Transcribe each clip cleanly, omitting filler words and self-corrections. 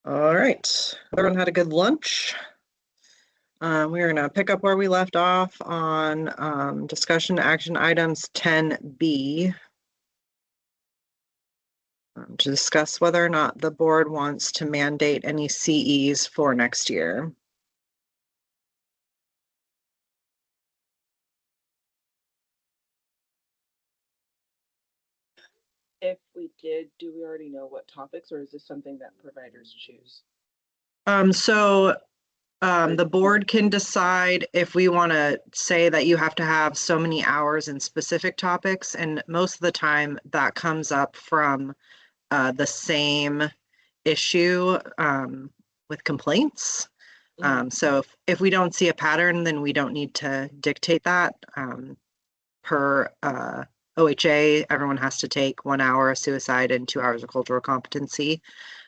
All right, everyone had a good lunch. We're going to pick up where we left off on discussion action items 10B to discuss whether or not the board wants to mandate any CEs for next year. If we did, do we already know what topics, or is this something that providers choose? The board can decide if we want to say that you have to have so many hours in specific topics, and most of the time that comes up from the same issue with complaints. So if we don't see a pattern, then we don't need to dictate that. Per OHA, everyone has to take 1 hour of suicide and 2 hours of cultural competency.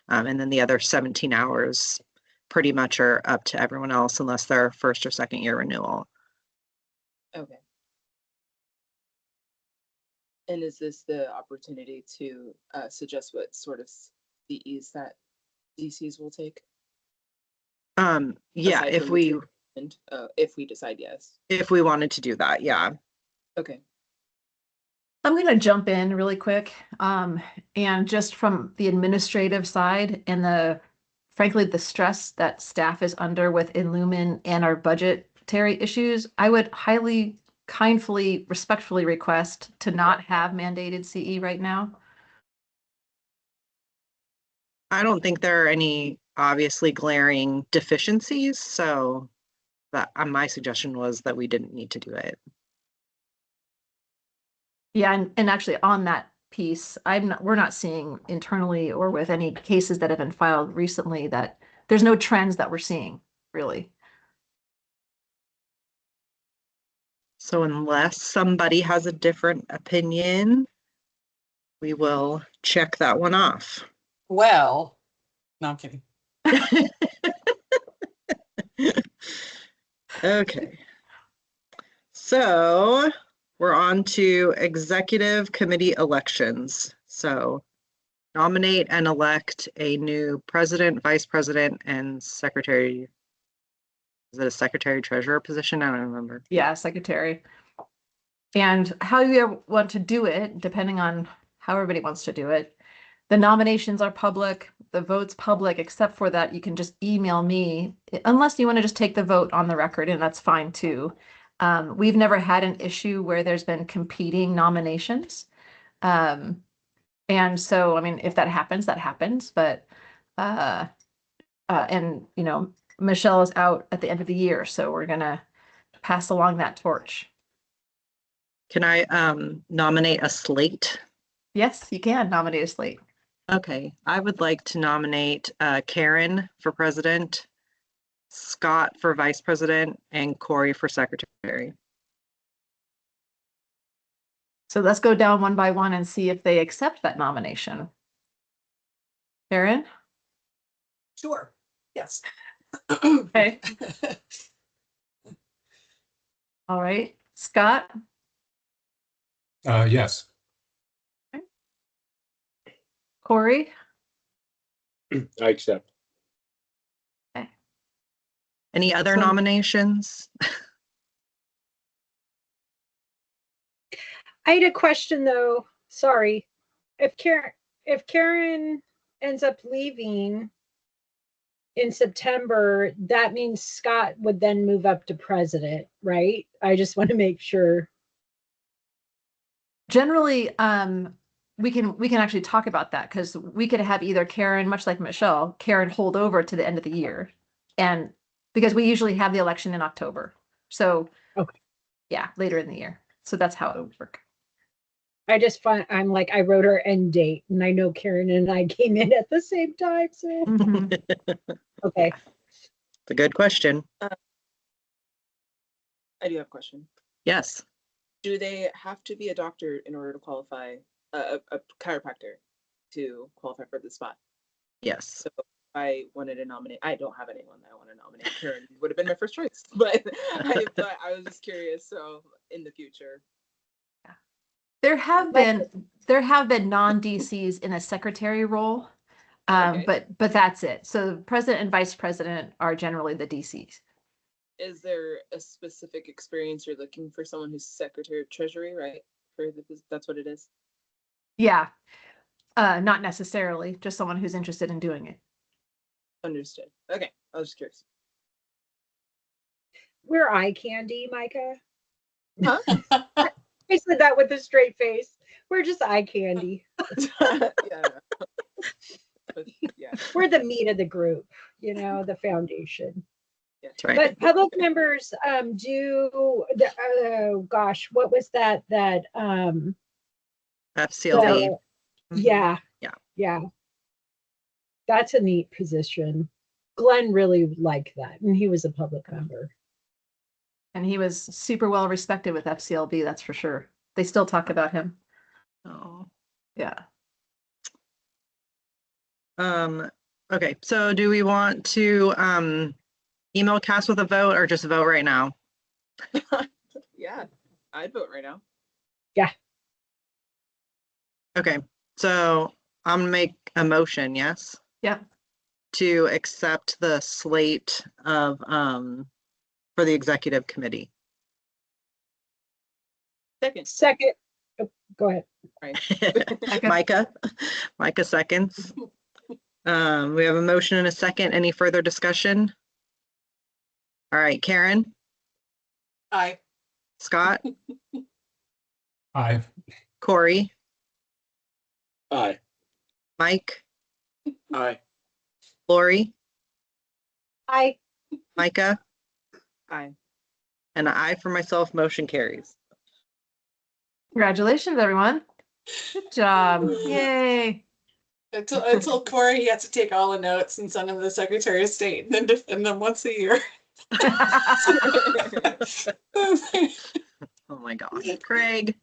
And then the other 17 hours pretty much are up to everyone else unless they're first or second year renewal. Okay. And is this the opportunity to suggest what sort of CEs that DCs will take? Yeah, Aside if from we decide yes. if we wanted to do that, yeah. Okay. I'm going to jump in really quick. And just from the administrative side and frankly, the stress that staff is under with Illumin and our budgetary issues, I would highly, kindly, respectfully request to not have mandated CE right now. I don't think there are any obviously glaring deficiencies, so that my suggestion was that we didn't need to do it. Yeah, and actually on that piece, we're not seeing internally or with any cases that have been filed recently that there's no trends that we're seeing, really. So unless somebody has a different opinion, we will check that one off. Well, no, I'm kidding. Okay. So we're on to executive committee elections. So nominate and elect a new president, vice president, and secretary. Is it a secretary treasurer position? I don't remember. Yeah, secretary. And how you want to do it, depending on how everybody wants to do it. The nominations are public, the vote's public, except for that you can just email me, unless you want to just take the vote on the record, and that's fine too. We've never had an issue where there's been competing nominations. And so, I mean, if that happens, that happens. But, and, you know, Michelle is out at the end of the year, so we're going to pass along that torch. Can I nominate a slate? Yes, you can nominate a slate. Okay, I would like to nominate Karen for president, Scott for vice president, and Corey for secretary. So let's go down one by one and see if they accept that nomination. Karen? Sure. Yes. Okay. All right. Scott? Yes. Okay. Corey? I accept. Okay. Any other nominations? I had a question though. Sorry. If Karen ends up leaving in September, that means Scott would then move up to president, right? I just want to make sure. Generally, we can actually talk about that because we could have either Karen, much like Michelle, Karen hold over to the end of the year. And because we usually have the election in October. So okay. Yeah, later in the year. So that's how it would work. I just find I wrote her end date and I know Karen and I came in at the same time. So okay. It's a good question. I do have a question. Yes. Do they have to be a doctor in order to qualify, a chiropractor to qualify for the spot? Yes. So if I wanted to nominate, I don't have anyone that I want to nominate. Karen would have been my first choice, but I was just curious. So in the future. There have been non-DCs in a secretary role. Okay. But that's it. So the president and vice president are generally the DCs. Is there a specific experience you're looking for someone who's Secretary of Treasury, right? That's what it is. Yeah. Not necessarily, just someone who's interested in doing it. Understood. Okay, I was just curious. We're eye candy, Micah. Huh? I said that with a straight face. We're just eye candy. Yeah. But, yeah. We're the meat of the group, the foundation. That's right. But public members what was that FCLB. yeah. Yeah. Yeah. That's a neat position. Glenn really liked that, and he was a public member. And he was super well respected with FCLB, that's for sure. They still talk about him. Oh. Yeah. Okay, so do we want to email Cass with a vote or just vote right now? Yeah, I'd vote right now. Okay, so I'm gonna make a motion, yes? Yeah. To accept the slate of for the executive committee. Second, oh, go ahead. Right. Micah seconds. We have a motion and a second. Any further discussion? All right, Karen, Aye. Scott, Aye. Corey, Aye. Mike, Aye. Lori, Aye. Micah, Aye. and I for myself, motion carries. Congratulations, everyone. Good job. Yay. I told Corey he has to take all the notes and send them to the Secretary of State and then defend them once a year. Oh my gosh, Craig.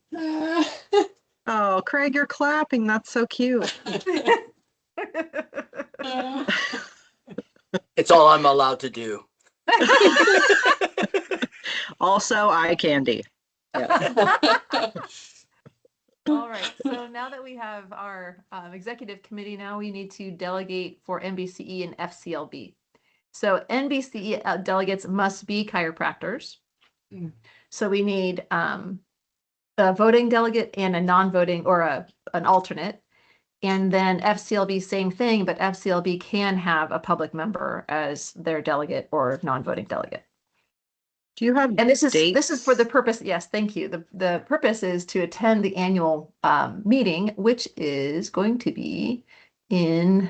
Oh, Craig, you're clapping. That's so cute. It's all I'm allowed to do. Also, eye candy. All right, so now that we have our executive committee, now we need to delegate for NBCE and FCLB. So NBCE delegates must be chiropractors. Mm. So we need a voting delegate and a non-voting or an alternate. And then FCLB, same thing, but FCLB can have a public member as their delegate or non-voting delegate. Do you have And this is dates? for the purpose. Yes, thank you. The purpose is to attend the annual meeting, which is going to be in.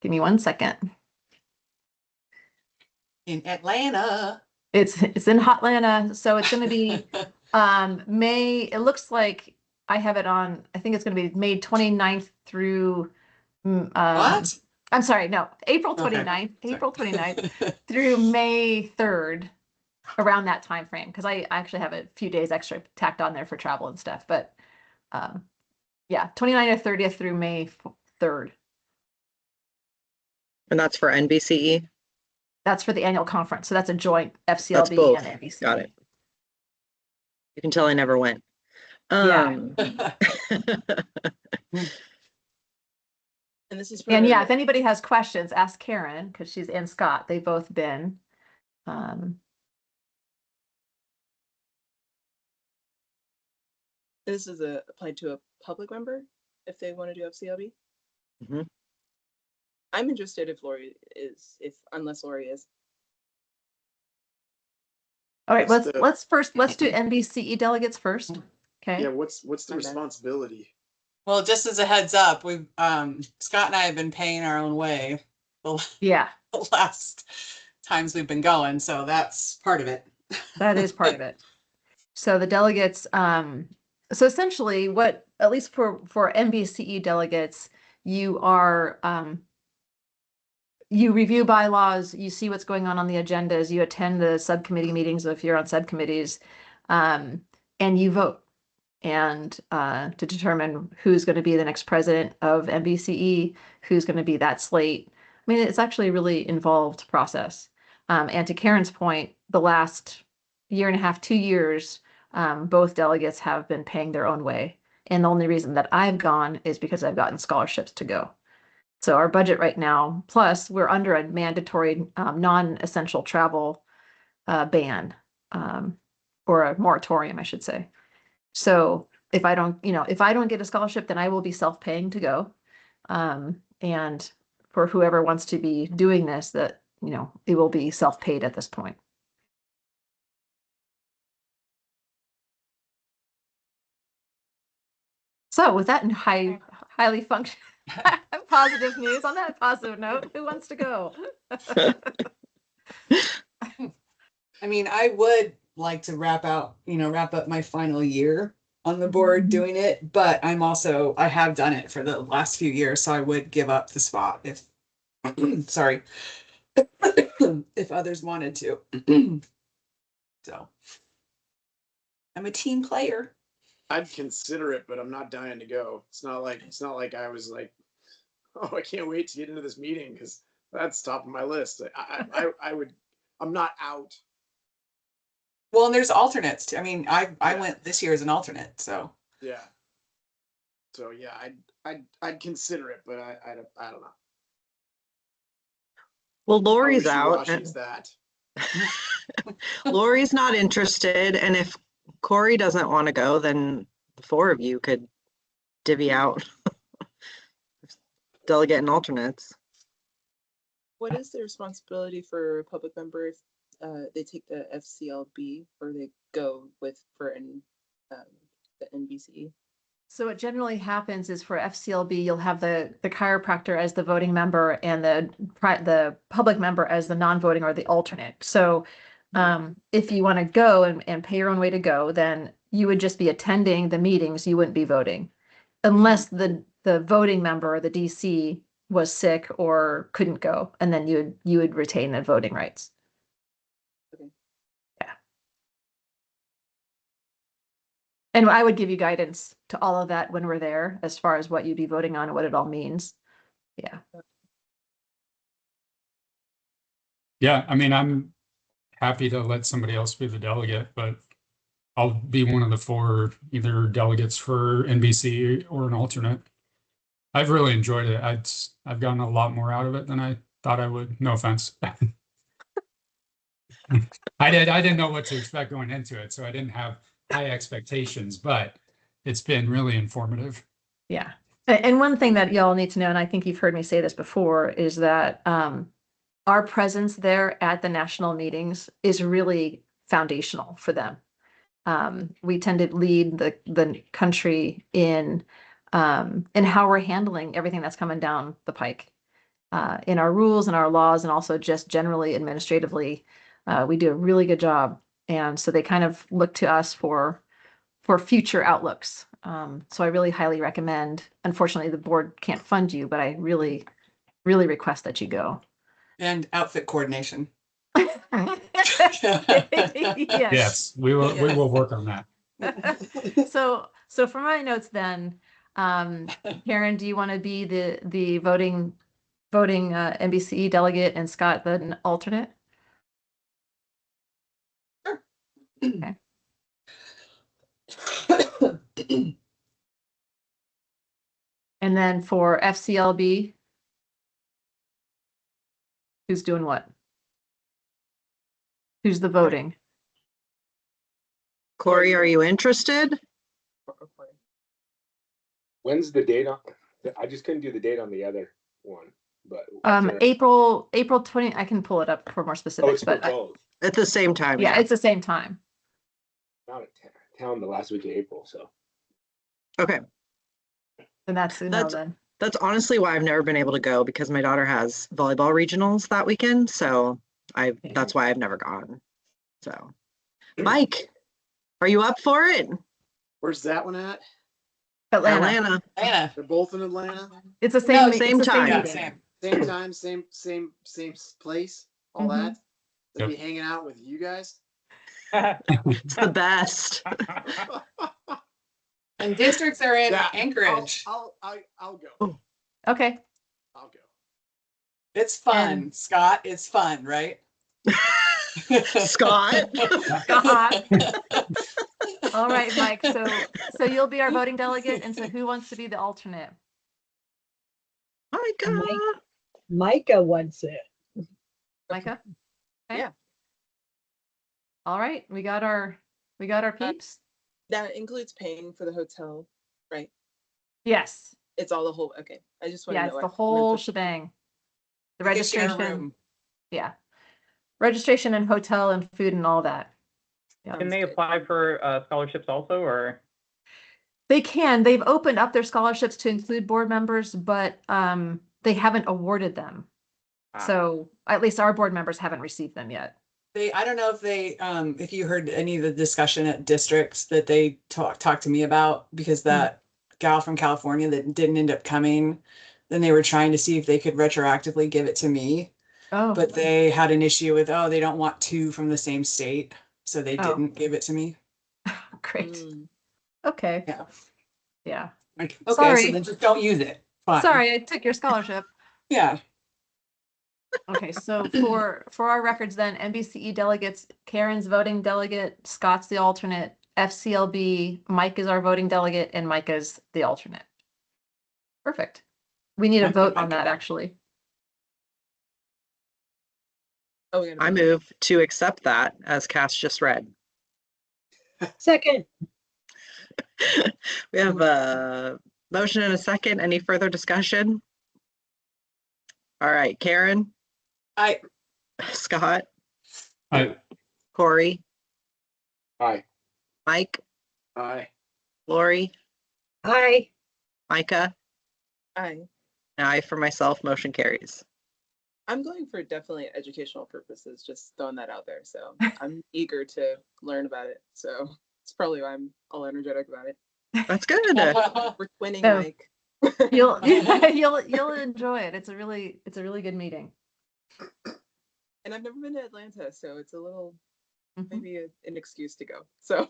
Give me 1 second. In Atlanta. It's in Hotlanta, so it's going to be May. It looks like I have it on. I think it's going to be May 29th through. What? I'm sorry, no, April Okay. 29th. Sorry. April 29th through May 3rd. Around that time frame, because I actually have a few days extra tacked on there for travel and stuff. But yeah, 29th or 30th through May 3rd. And that's for NBCE. That's for the annual conference. So that's a joint That's FCLB both. and NBC. Got it. You can tell I never went. Yeah. And this is for And yeah, if anybody has questions, ask Karen because she's and Scott. They've both been. this is applied to a public member if they want to do FCLB. Mhm. I'm interested if Lori is, unless Lori is. All right, What's let's do NBCE delegates first. Okay. Yeah, what's the My bad. responsibility? Well, just as a heads up, we've Scott and I have been paying our own way the Yeah, last times we've been going, so that's part of it. that is part of it. So the delegates, so essentially what, at least for NBCE delegates, you are, you review bylaws, you see what's going on the agendas, you attend the subcommittee meetings if you're on subcommittees, and you vote. And to determine who's going to be the next president of NBCE, who's going to be that slate. I mean, it's actually a really involved process. And to Karen's point, the last year and a half, 2 years, both delegates have been paying their own way. And the only reason that I've gone is because I've gotten scholarships to go. So our budget right now, plus we're under a mandatory non-essential travel ban, or a moratorium, I should say. So if I don't, if I don't get a scholarship, then I will be self-paying to go. And for whoever wants to be doing this, that, it will be self-paid at this point. So with that highly function, positive news, on that positive note, who wants to go? I mean, I would like to wrap up my final year on the board doing it, but I have done it for the last few years, so I would give up the spot if, sorry, if others wanted to. So I'm a team player. I'd consider it, but I'm not dying to go. It's not like I was like, oh, I can't wait to get into this meeting because that's top of my list. I'm not out. Well, and there's alternates too. I mean, I went this year as an alternate, so. Yeah. So yeah, I'd consider it, but I don't know. Well, Lori's How out. wishy-washy is that? Lori's not interested, and if Corey doesn't want to go, then the four of you could divvy out delegate and alternates. What is the responsibility for a public member if they take the FCLB or they go for the NBC? So what generally happens is for FCLB, you'll have the chiropractor as the voting member and the public member as the non-voting or the alternate. So if you want to go and pay your own way to go, then you would just be attending the meetings. You wouldn't be voting unless the voting member or the DC was sick or couldn't go, and then you would retain the voting rights. Okay. Yeah. And I would give you guidance to all of that when we're there, as far as what you'd be voting on and what it all means. Yeah. Yeah, I mean, I'm happy to let somebody else be the delegate, but I'll be one of the four either delegates for NBC or an alternate. I've really enjoyed it. I've gotten a lot more out of it than I thought I would. No offense. I didn't know what to expect going into it, so I didn't have high expectations, but it's been really informative. Yeah. And one thing that y'all need to know, and I think you've heard me say this before, is that our presence there at the national meetings is really foundational for them. We tend to lead the country in how we're handling everything that's coming down the pike, in our rules and our laws, and also just generally administratively. We do a really good job. And so they kind of look to us for future outlooks. So I really highly recommend. Unfortunately, the board can't fund you, but I really, really request that you go. And outfit coordination. Yes. We will work on that. So for my notes then, Karen, do you want to be the voting NBC delegate and Scott the alternate? Sure. Okay. And then for FCLB, who's doing what? Who's the voting? Corey, are you interested? When's the date on? I just couldn't do the date on the other one, but is there- April 20. I can pull it up for more oh, specifics, it's for but both. At the same time. yeah, it's the same time. I'm out of town the last week of April, so Okay. And that's no That's- then. That's honestly why I've never been able to go, because my daughter has volleyball regionals that weekend. So that's why I've never gone. So Mike, are you up for it? Where's that one at? Atlanta. Anna. They're both in Atlanta. It's the same. No, same it's the time. Yeah, meeting. same. Same time, same place, all Mhm. that. To Yep. be hanging out with you guys. It's the best. And districts are in Yeah, Anchorage. I'll go. Okay. I'll go. It's fun, And- Scott. It's fun, right? Scott. God. All right, Mike. So you'll be our voting delegate, and so who wants to be the alternate? Micah. Micah wants it. Micah? Okay. Yeah. All right, we got our peeps. That includes paying for the hotel, right? Yes. It's all the whole, okay. I just want Yeah, to it's know. the whole shebang. The You can share a registration. room. Yeah. Registration and hotel and food and all that. Yeah. Can they Sounds good. apply for scholarships also, or? They can. They've opened up their scholarships to include board members, but they haven't awarded them. So at least our board members haven't received them yet. I don't know if if you heard any of the discussion at districts that they talked to me about, because that gal from California that didn't end up coming, then they were trying to see if they could retroactively give it to me. Oh, But they had an issue with, they don't want two from the same state. So they Oh. didn't give it to me. great. Mm. Okay. Yeah. Yeah. Like, okay, Sorry. so then just don't use it. Fine. Sorry, I took your scholarship. Yeah. Okay, so for our records then, NBCE delegates, Karen's voting delegate, Scott's the alternate, FCLB, Mike is our voting delegate, and Micah's the alternate. Perfect. We need a Okay, vote on Micah. that, actually. Oh, we gotta I vote. move to accept that as Cass just read. Second, We have a motion and a second. Any further discussion? All right, Karen, Scott, Corey, Aye. Mike, Aye. Lori, aye. Micah, Aye. and I for myself, motion carries. I'm going for definitely educational purposes, just throwing that out there. So I'm eager to learn about it. So it's probably why I'm all energetic about it. That's good. We're twinning, So- Mike. You'll you'll enjoy it. It's a really good meeting. And I've never been to Atlanta, so it's a little Mhm. maybe an excuse to go. So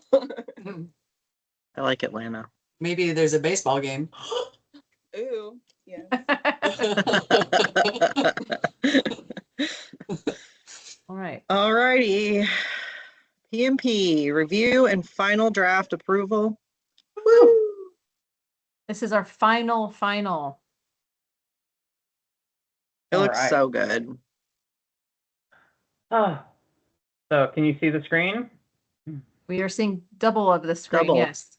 I like Atlanta. Maybe there's a baseball game. ooh, yeah. All right. All righty. PMP, review and final draft approval. Woo! This is our final. It looks Alright. so good. Oh. So can you see the screen? We are seeing double of the screen, Double. yes.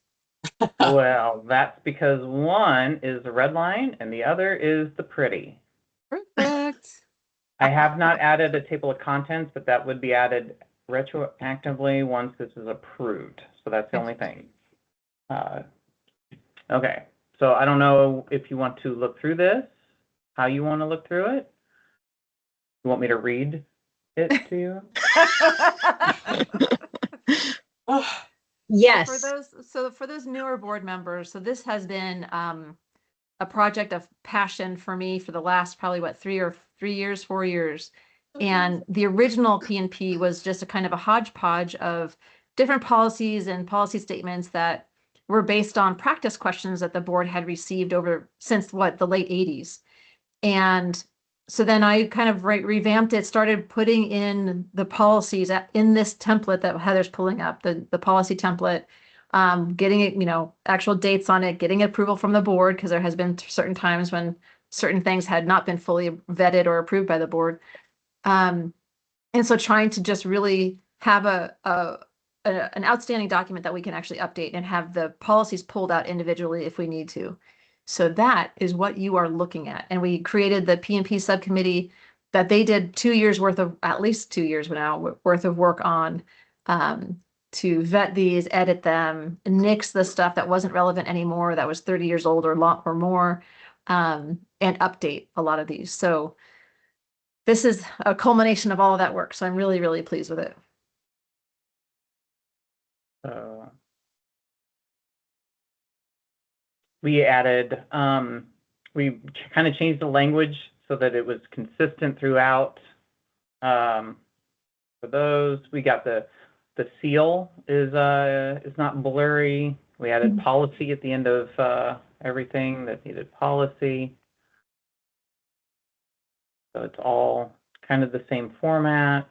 Well, that's because one is the red line and the other is the pretty. Perfect. I have not added a table of contents, but that would be added retroactively once this is approved. So that's the only thing. Okay, so I don't know if you want to look through this, how you want to look through it. You want me to read it to you? Yes. For those newer board members, so this has been a project of passion for me for the last probably 4 years. And the original PNP was just a kind of a hodgepodge of different policies and policy statements that were based on practice questions that the board had received since the late 80s. And so then I kind of revamped it, started putting in the policies in this template that Heather's pulling up, the policy template, getting it, actual dates on it, getting approval from the board, because there has been certain times when certain things had not been fully vetted or approved by the board. And so trying to just really have an outstanding document that we can actually update and have the policies pulled out individually if we need to. So that is what you are looking at. And we created the PNP subcommittee that they did at least 2 years now worth of work on to vet these, edit them, nix the stuff that wasn't relevant anymore, that was 30 years old or more, and update a lot of these. So this is a culmination of all of that work. So I'm really, really pleased with it. We added, we kind of changed the language so that it was consistent throughout. For those, we got the seal is not blurry. We added policy at the end of everything that needed policy. So it's all kind of the same format.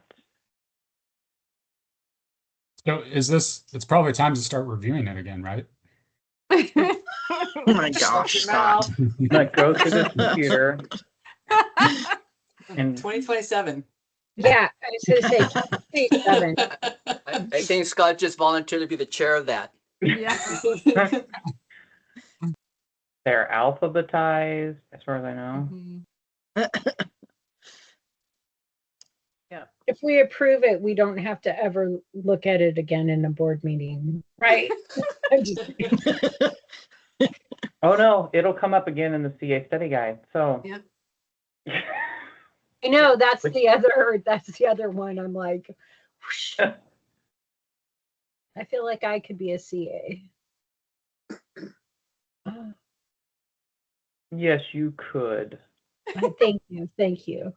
So it's probably time to start reviewing it again, right? Oh my gosh, your Scott. I'm gonna go to this computer and 2027. Yeah, I was gonna say 27. I think Scott just volunteered to be the chair of that. Yeah. they're alphabetized, as far as I know. If we approve it, we don't have to ever look at it again in a board meeting, right? I'm just Oh no, it'll come up again in the CA study guide. So Yep. I know that's the other one. I'm like, whoosh. I feel like I could be a CA. yes, you could. Thank you, thank you.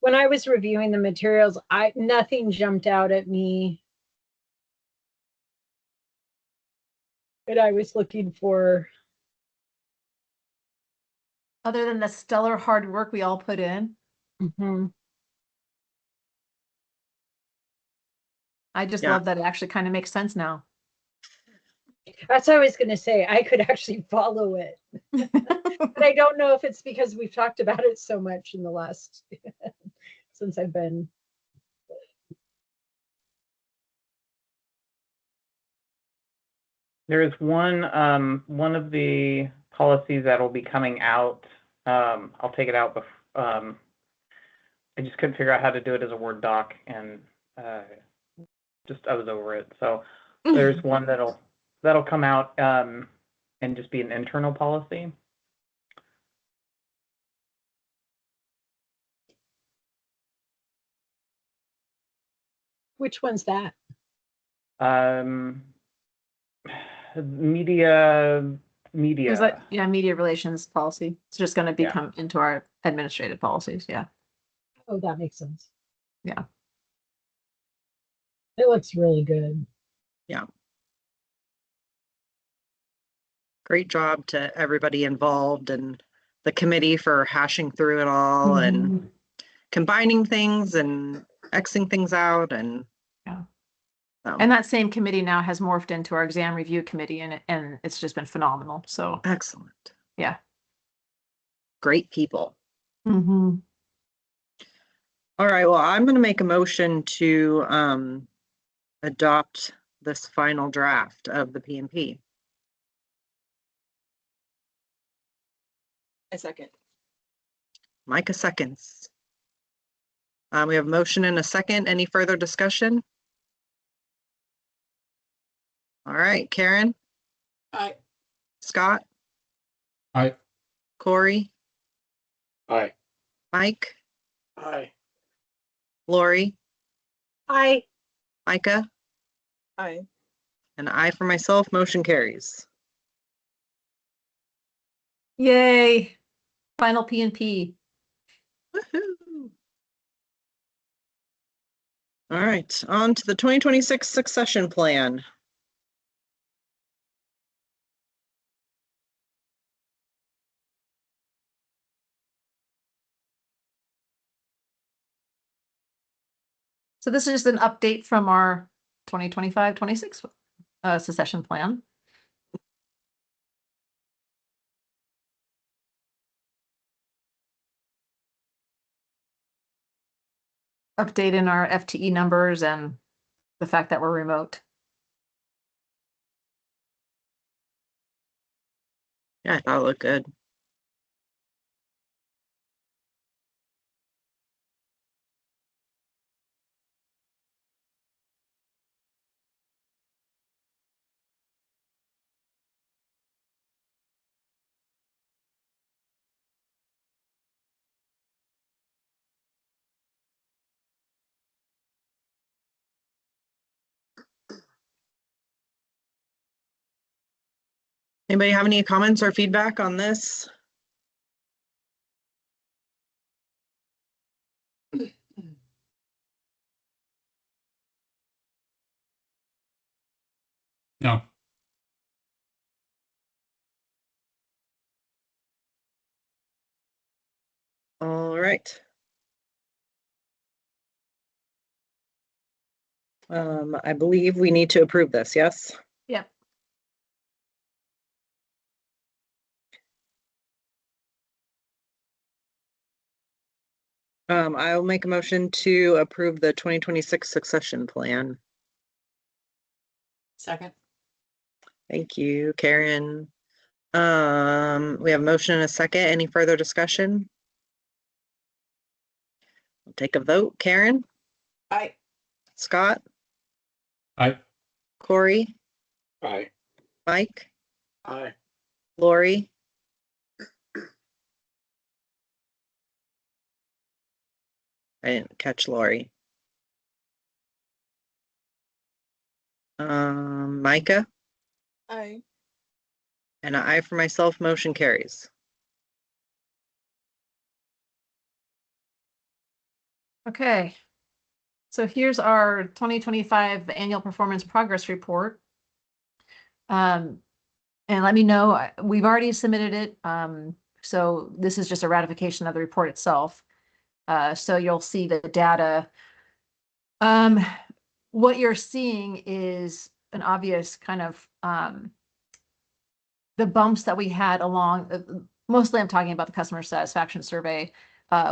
When I was reviewing the materials, nothing jumped out at me that I was looking for. Other than the stellar hard work we all put in, Mhm. I just Yeah. love that it actually kind of makes sense now. That's what I was gonna say. I could actually follow it. But I don't know if it's because we've talked about it so much in the last since I've been. There is one of the policies that will be coming out. I'll take it out. I just couldn't figure out how to do it as a Word doc, and I was over it. So there's one that'll come out and just be an internal policy. Which one's that? Media. There's media relations policy. It's just going to become into our administrative policies. Yeah. Oh, that makes sense. Yeah. It looks really good. Yeah. Great job to everybody involved and the committee for hashing through it all and combining things and Xing things out and Yeah. So. And that same committee now has morphed into our exam review committee, and it's just been phenomenal. So excellent. Yeah. Great people. Mm-hmm. All right. Well, I'm going to make a motion to adopt this final draft of the PMP. A second. Micah seconds. We have a motion and a second. Any further discussion? All right, Karen. Aye. Scott. Aye. Corey. Aye. Mike. Aye. Lori. Aye. Micah. Aye. And I for myself. Motion carries. Yay! Final P&P. Woohoo! All right, on to the 2026 succession plan. So this is just an update from our 2025-26 succession plan. Update in our FTE numbers and the fact that we're remote. Yeah, I thought it looked good. Anybody have any comments or feedback on this? No. All right. I believe we need to approve this, yes? Yep. I'll make a motion to approve the 2026 succession plan. Second. Thank you, Karen. We have a motion and a second. Any further discussion? We'll take a vote. Karen, Aye. Scott, I, Corey, Aye. Mike, Aye. Lori. I didn't catch Lori. Micah, Aye. and an I for myself, motion carries. Okay. So here's our 2025 annual performance progress report. And let me know, we've already submitted it. So this is just a ratification of the report itself. So you'll see the data. What you're seeing is an obvious kind of the bumps that we had along, mostly I'm talking about the customer satisfaction survey,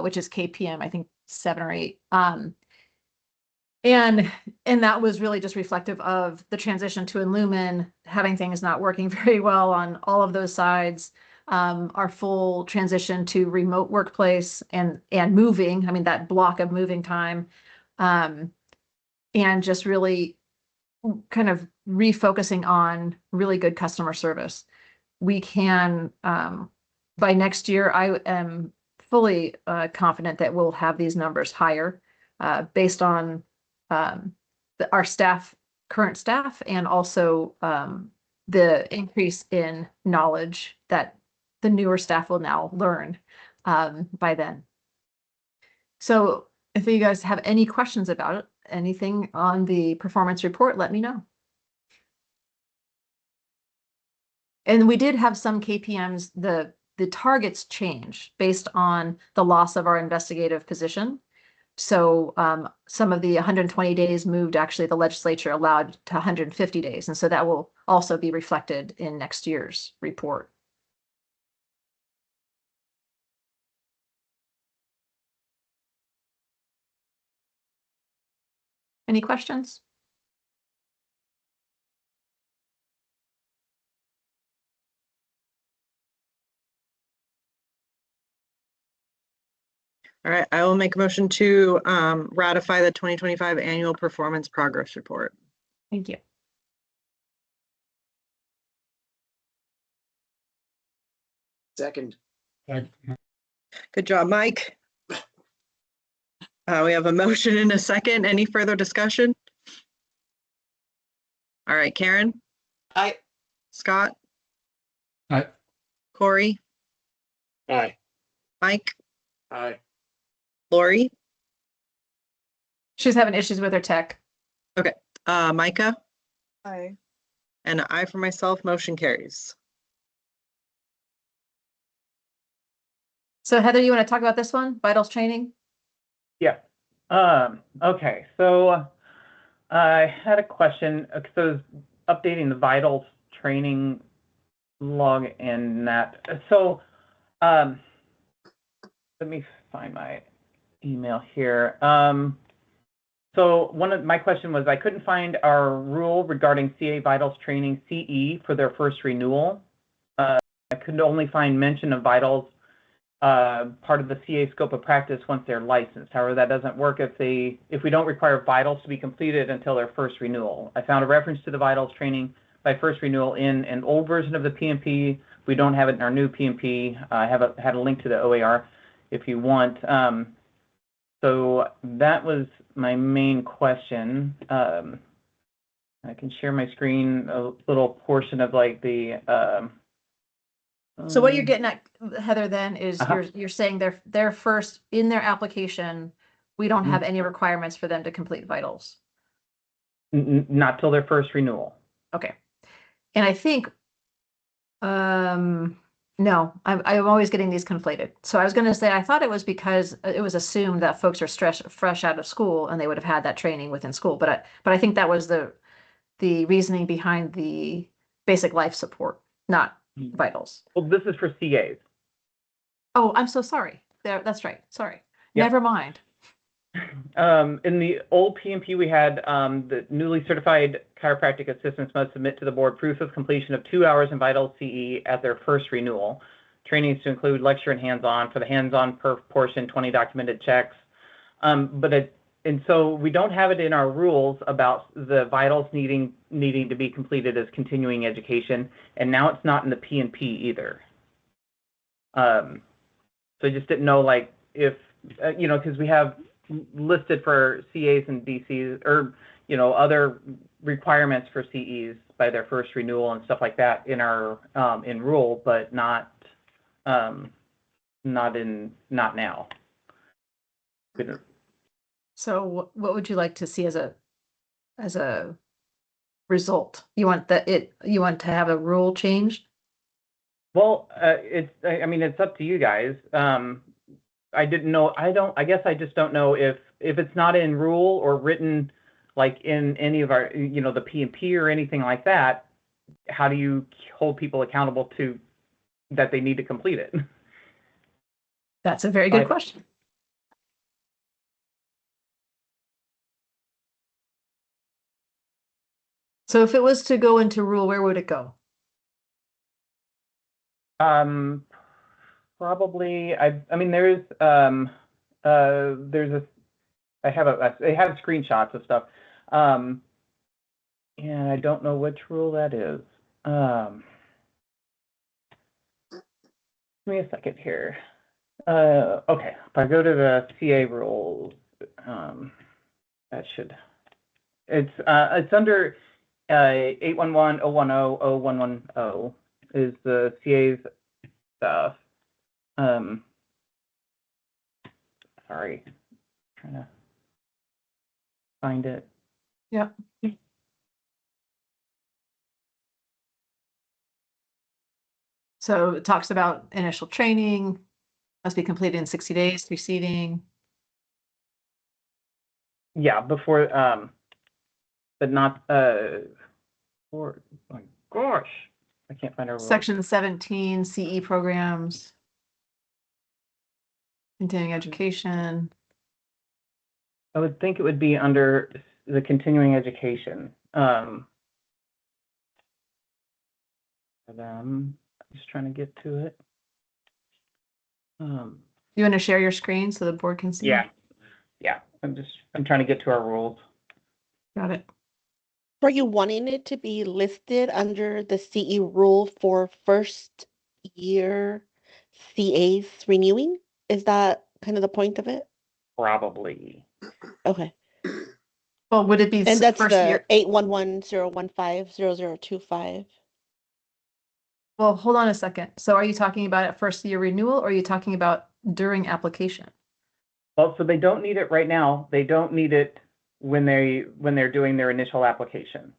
which is KPM, I think 7 or 8. And that was really just reflective of the transition to Illumin, having things not working very well on all of those sides. Our full transition to remote workplace and moving, I mean, that block of moving time, and just really kind of refocusing on really good customer service. We can, by next year, I am fully confident that we'll have these numbers higher based on our staff, current staff, and also the increase in knowledge that the newer staff will now learn by then. So if you guys have any questions about it, anything on the performance report, let me know. And we did have some KPMs, the targets change based on the loss of our investigative position. So some of the 120 days moved, actually the legislature allowed to 150 days. And so that will also be reflected in next year's report. Any questions? All right, I will make a motion to ratify the 2025 annual performance progress report. Thank you. Second. Good job, Mike. We have a motion and a second. Any further discussion? All right, Karen, Aye. Scott, I, Corey, Aye. Mike, Aye. Lori, She's having issues with her tech. Micah, Aye. and I for myself, motion carries. So Heather, you want to talk about this one, vitals training? Yeah. Okay. So I had a question. So updating the vitals training log and that. So let me find my email here. So one of my question was I couldn't find our rule regarding CA vitals training CE for their first renewal. I could only find mention of vitals part of the CA scope of practice once they're licensed. However, that doesn't work if we don't require vitals to be completed until their first renewal. I found a reference to the vitals training by first renewal in an old version of the PMP. We don't have it in our new PMP. I had a link to the OAR if you want. So that was my main question. I can share my screen, a little portion of like the So what you're getting at, Heather, then is Uh-huh. you're saying their first in their application, we don't have any requirements for them to complete vitals. Not till their first renewal. Okay. And I think No, I'm always getting these conflated. So I was gonna say, I thought it was because it was assumed that folks are fresh out of school and they would have had that training within school, but I think that was the reasoning behind the basic life support, not vitals. Well, this is for CAs. Oh, I'm so sorry. That's right. Sorry. Yep. Never mind. In the old PMP, we had the newly certified chiropractic assistants must submit to the board proof of completion of 2 hours in Vital CE at their first renewal. Trainings to include lecture and hands-on. For the hands-on portion, 20 documented checks. And so we don't have it in our rules about the vitals needing to be completed as continuing education, and now it's not in the PNP either. So I just didn't know, like, if because we have listed for CAs and DCs, or other requirements for CEs by their first renewal and stuff like that in our in rule, but not now. So what would you like to see as a result? You want to have a rule changed? Well, it's up to you guys. I didn't know. I guess I just don't know if it's not in rule or written like in any of our, the PMP or anything like that. How do you hold people accountable to that they need to complete it? That's a very good question. So if it was to go into rule, where would it go? Probably. I mean, there's I have screenshots of stuff. And I don't know which rule that is. Give me a second here. Okay, if I go to the CA rules, that should. It's under 811-010-0110 is the CA's stuff. Sorry, trying to find it. Yeah. So it talks about initial training must be completed in 60 days preceding. Yeah, before, but not, for, oh my gosh, I can't find our Section 17 CE programs. Continuing education. I would think it would be under the continuing education. I'm just trying to get to it. You want to share your screen so the board can see? Yeah. I'm trying to get to our rules. Got it. Are you wanting it to be listed under the CE rule for first year CAs renewing? Is that kind of the point of it? Probably. Okay. Well, would it be And that's first the year? 811-015-0025. Well, hold on a second. So are you talking about at first year renewal or are you talking about during application? Well, so they don't need it right now. They don't need it when they're doing their initial application.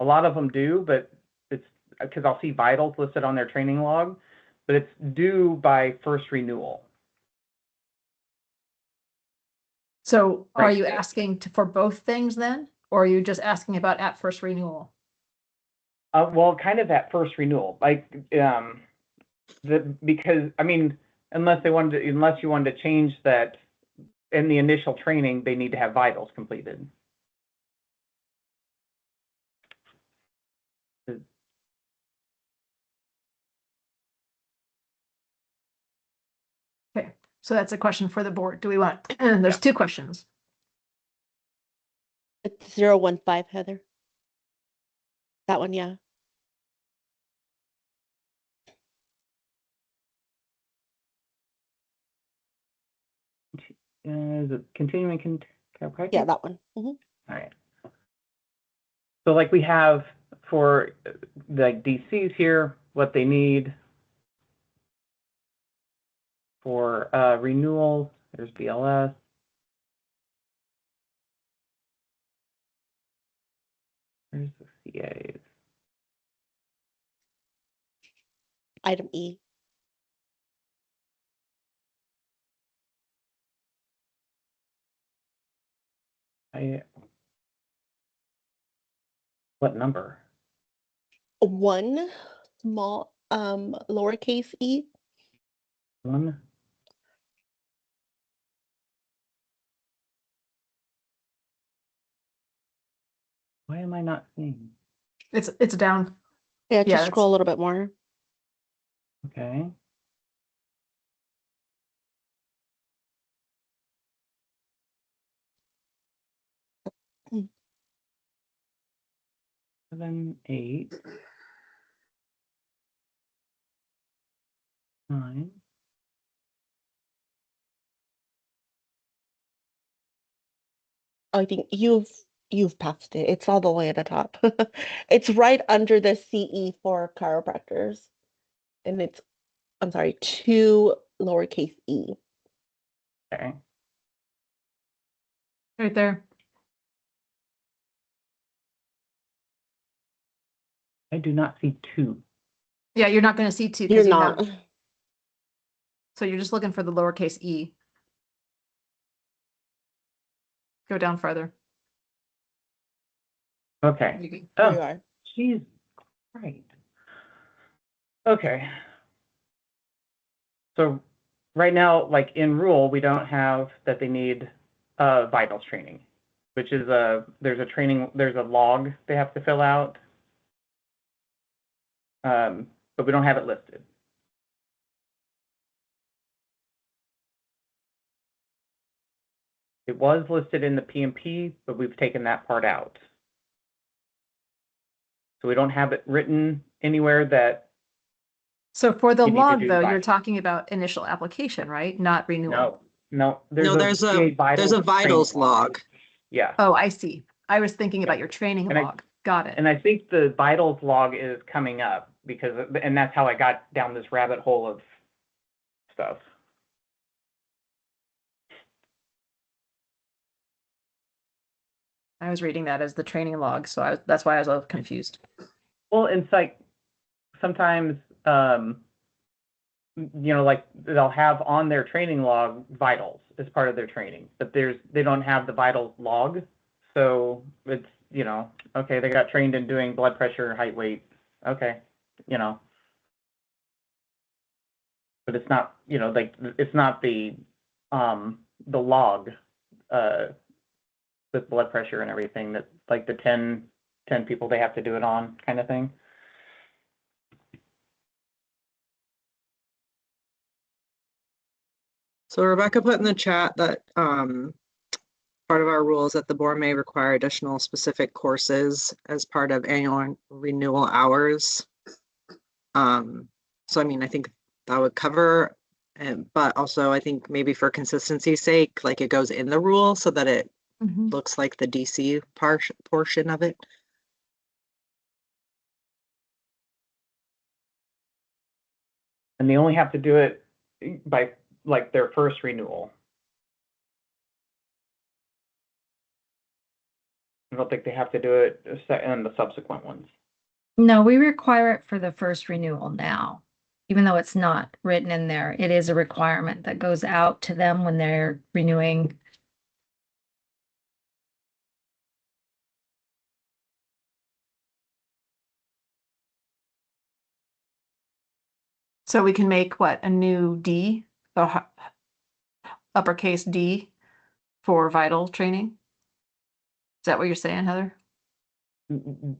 A lot of them do, but it's because I'll see vitals listed on their training log, but it's due by first renewal. So are Right. you asking for both things then? Or are you just asking about at first renewal? Well, kind of at first renewal, like because I mean, unless you wanted to change that in the initial training, they need to have vitals completed. Okay, so that's a question for the board. Do we want, there's two questions. It's 015, Heather. That one, yeah. Is it continuing chiropractic? Yeah, that one. All right. So like we have for the DCs here, what they need for renewals, there's BLS. There's the CAs. Item E. What number? One small lowercase e. One. Why am I not seeing? It's down. Yeah, Yeah, just it's- scroll a little bit more. Okay. Hmm. 7, 8, 9. I think you've passed it. It's all the way at the top. It's right under the CE for chiropractors. And it's, I'm sorry, 2 lowercase e. Okay. Right there. I do not see 2. Yeah, you're not going to see 2 You're because you not. have. So you're just looking for the lowercase e. Go down farther. Okay. There you Oh, are. she's right. Okay. So right now, like in rule, we don't have that they need vitals training, which is there's a log they have to fill out. But we don't have it listed. It was listed in the PMP, but we've taken that part out. So we don't have it written anywhere that. So for the You need to log, do though, you're vitals. talking about initial application, right? Not renewal. No, No, there's a vitals training log. Yeah. Oh, I see. I was thinking about your training And I- log. Got it. And I think the vitals log is coming up because, and that's how I got down this rabbit hole of stuff. I was reading that as the training log, so that's why I was a little confused. Well, it's like sometimes, like they'll have on their training log vitals as part of their training, but they don't have the vitals log. So it's, okay, they got trained in doing blood pressure, height, weight. Okay, but it's not, it's not the log, with blood pressure and everything that like the 10 people they have to do it on kind of thing. So Rebecca put in the chat that part of our rules that the board may require additional specific courses as part of annual renewal hours. So I mean, I think that would cover, but also I think maybe for consistency's sake, like it goes in the rule so that it looks like the DC portion of it. And they only have to do it by like their first renewal. I don't think they have to do it in the subsequent ones. No, we require it for the first renewal now. Even though it's not written in there, it is a requirement that goes out to them when they're renewing. So we can make what, a new D, or uppercase D for vital training? Is that what you're saying, Heather?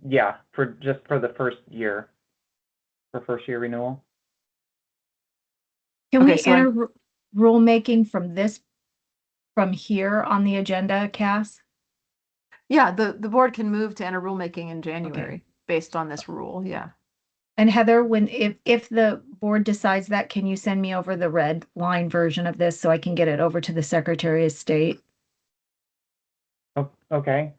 Yeah, for the first year, for first year renewal. Can Okay, we so enter rulemaking from here on the agenda, Cass? Yeah, the board can move to enter rulemaking in January based on this rule, yeah. And Heather, if the board decides that, can you send me over the red line version of this so I can get it over to the Secretary of State? Oh, okay.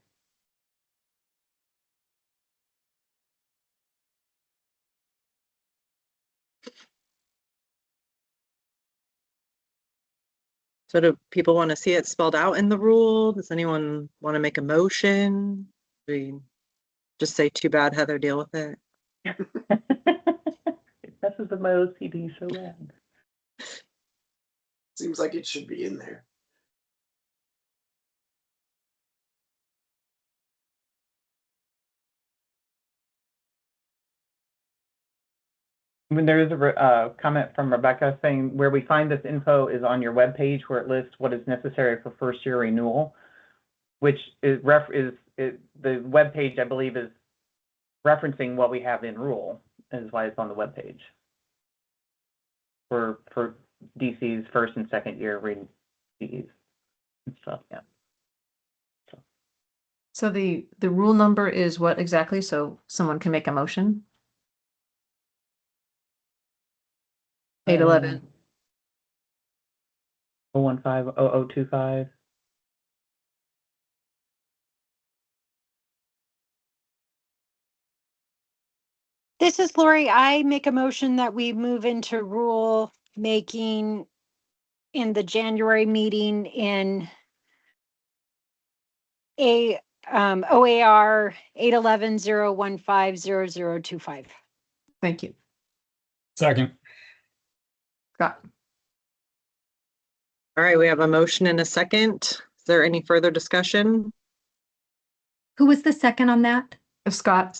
So do people want to see it spelled out in the rule? Does anyone want to make a motion? We just say, too bad, Heather, deal with it. It messes with my OCD so bad. Seems like it should be in there. When there is a comment from Rebecca saying where we find this info is on your webpage where it lists what is necessary for first year renewal, which is the webpage, I believe, is referencing what we have in rule, is why it's on the webpage for DC's first and second year reading fees and stuff. Yeah. So the rule number is what exactly? So someone can make a motion? 811. 0150025. This is Lori. I make a motion that we move into rule making in the January meeting in OAR 811-015-0025. Thank you. Second. Scott. All right, we have a motion and a second. Is there any further discussion? Who was the second on that? Scott.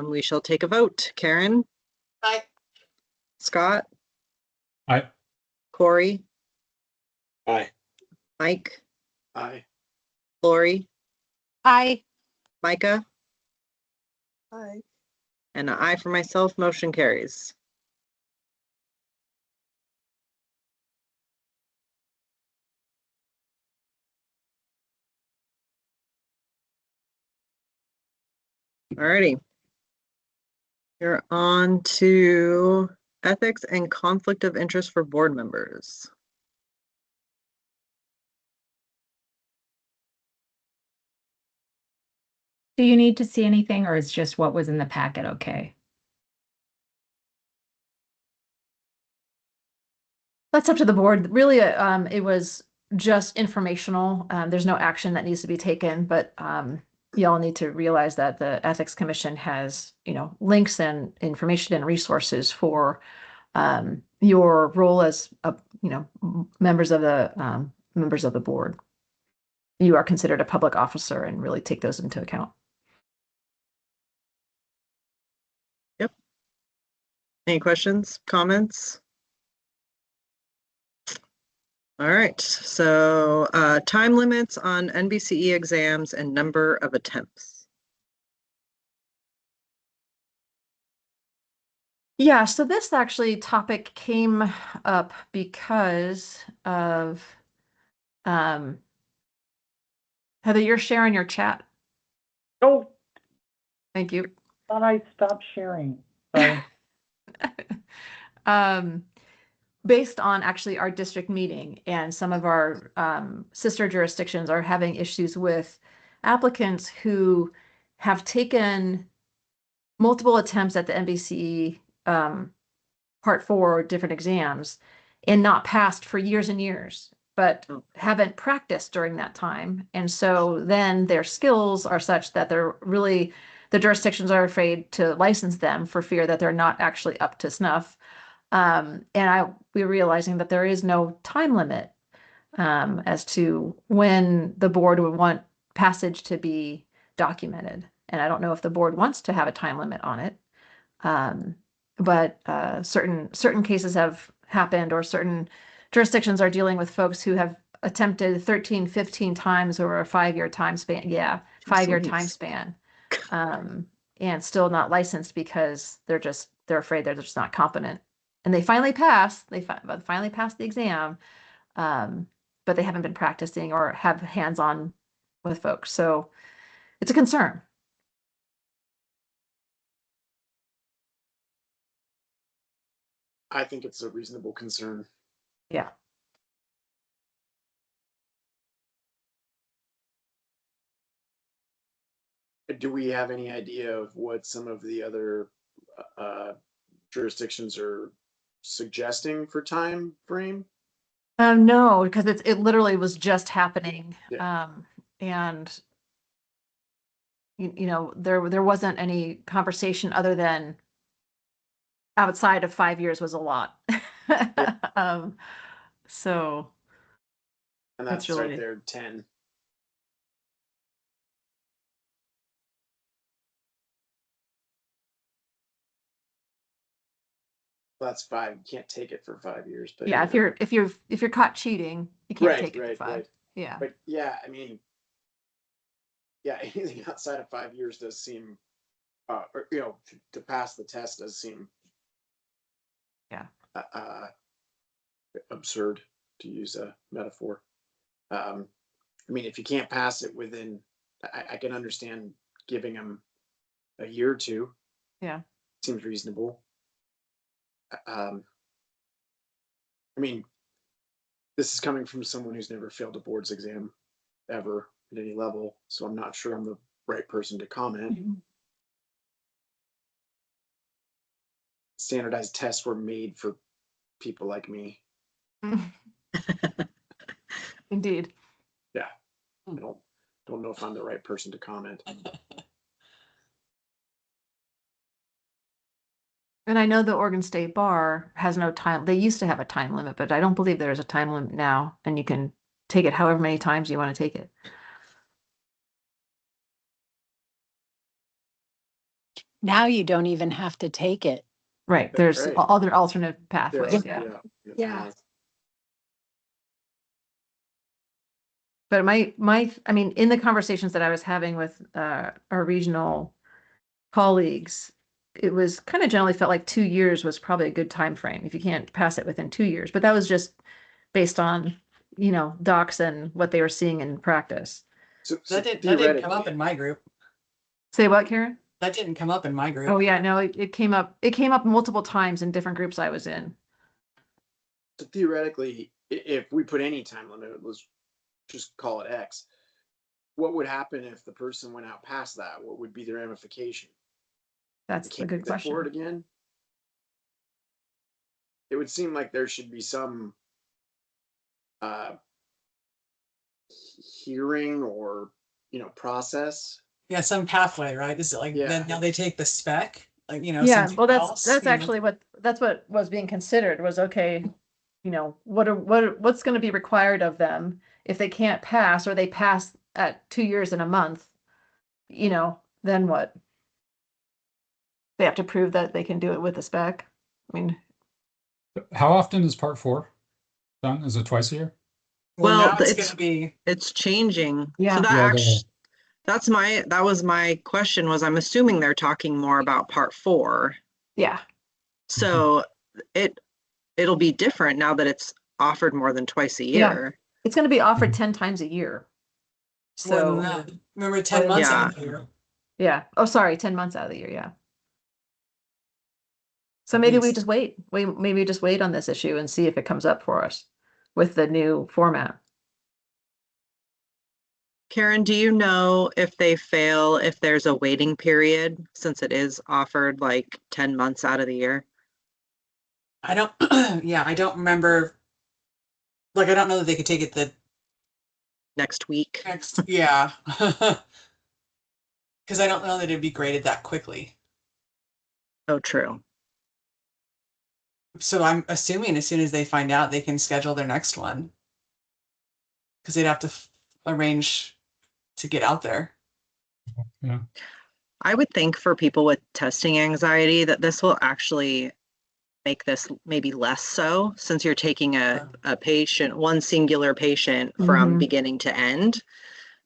We shall take a vote. Karen? Aye. Scott? Aye. Corey? Aye. Mike? Aye. Lori? Aye. Micah? Aye. And an aye for myself. Motion carries. Alrighty. You're on to ethics and conflict of interest for board members. Do you need to see anything, or is just what was in the packet okay? That's up to the board. Really, it was just informational. There's no action that needs to be taken, but you all need to realize that the Ethics Commission has, links and information and resources for your role as, members of the board. You are considered a public officer and really take those into account. Yep. Any questions, comments? All right, so time limits on NBCE exams and number of attempts. Yeah, so this actually topic came up because of Heather, you're sharing your chat. Oh, Thank you. thought I stopped sharing. Sorry. Based on actually our district meeting, and some of our sister jurisdictions are having issues with applicants who have taken multiple attempts at the NBCE Part 4 different exams and not passed for years and years, but haven't practiced during that time. And so then their skills are such that the jurisdictions are afraid to license them for fear that they're not actually up to snuff. We're realizing that there is no time limit as to when the board would want passage to be documented. And I don't know if the board wants to have a time limit on it. But certain cases have happened, or certain jurisdictions are dealing with folks who have attempted 13, 15 times over a 5-year time span. Yeah, 5-year time span. And still not licensed because they're afraid they're just not competent. And they finally passed. They finally passed the exam, but they haven't been practicing or have hands-on with folks. So it's a concern. I think it's a reasonable concern. Yeah. Do we have any idea of what some of the other jurisdictions are suggesting for time frame? No, because it literally was just happening. Yeah. And there wasn't any conversation other than outside of 5 years was a lot. So And that's really right there, 10. that's 5. You can't take it for 5 years, but Yeah, you know. if you're caught cheating, you can't Right, take it for right, 5. right. Yeah. But yeah, I mean, yeah, anything outside of 5 years does seem, or, you know, to pass the test does seem, Yeah. Absurd, to use a metaphor. I mean, if you can't pass it within, I can understand giving them a year or 2. Yeah. Seems reasonable. I mean, this is coming from someone who's never failed a boards exam ever at any level, so I'm not sure I'm the right person to comment. Standardized tests were made for people like me. Indeed. Yeah, I don't know if I'm the right person to comment. And I know the Oregon State Bar has no time. They used to have a time limit, but I don't believe there's a time limit now, and you can take it however many times you want to take it. Now you don't even have to take it. Right. There's Right. other alternate pathways. Yeah. Yeah. But I mean, in the conversations that I was having with our regional colleagues, it was kind of generally felt like 2 years was probably a good time frame if you can't pass it within 2 years. But that was just based on, docs and what they were seeing in practice. So That didn't come up theoretically, in my group. Say what, Karen? That didn't come up in my group. Oh yeah, no, it came up. It came up multiple times in different groups I was in. so theoretically, if we put any time limit, let's just call it X. What would happen if the person went out past that? What would be the ramification? That's They a can't good sit for it question. again. It would seem like there should be some hearing or process. Yeah, some pathway, right? Is it like Yeah. then now they take the spec, like Yeah, something well, else, that's actually what was being considered was okay. What's going to be required of them if they can't pass or they pass at 2 years and a month? Then what? They have to prove that they can do it with a spec. I mean, How often is part 4 done? Is it twice a year? Well, now it's it's gonna be it's changing. Yeah. So Yeah, that was my question was I'm assuming they're talking more about part 4. yeah, So it'll be different now that it's offered more than twice a Yeah. year. it's going to be offered 10 times a year. more than So that. Remember 10 months Yeah. out of the year. yeah. Oh, sorry, 10 months out of the year. Yeah. So That maybe we means- just wait. Maybe we just wait on this issue and see if it comes up for us with the new format. Karen, do you know if they fail, if there's a waiting period since it is offered like 10 months out of the year? I don't yeah, I don't remember, like I don't know that they could take it the Next week? next yeah. Because I don't know that it'd be graded that quickly. Oh, true. So I'm assuming as soon as they find out, they can schedule their next one. Because they'd have to arrange to get out there. Yeah. I would think for people with testing anxiety that this will actually make this maybe less so since you're taking a patient, one singular patient from Mhm. beginning to end.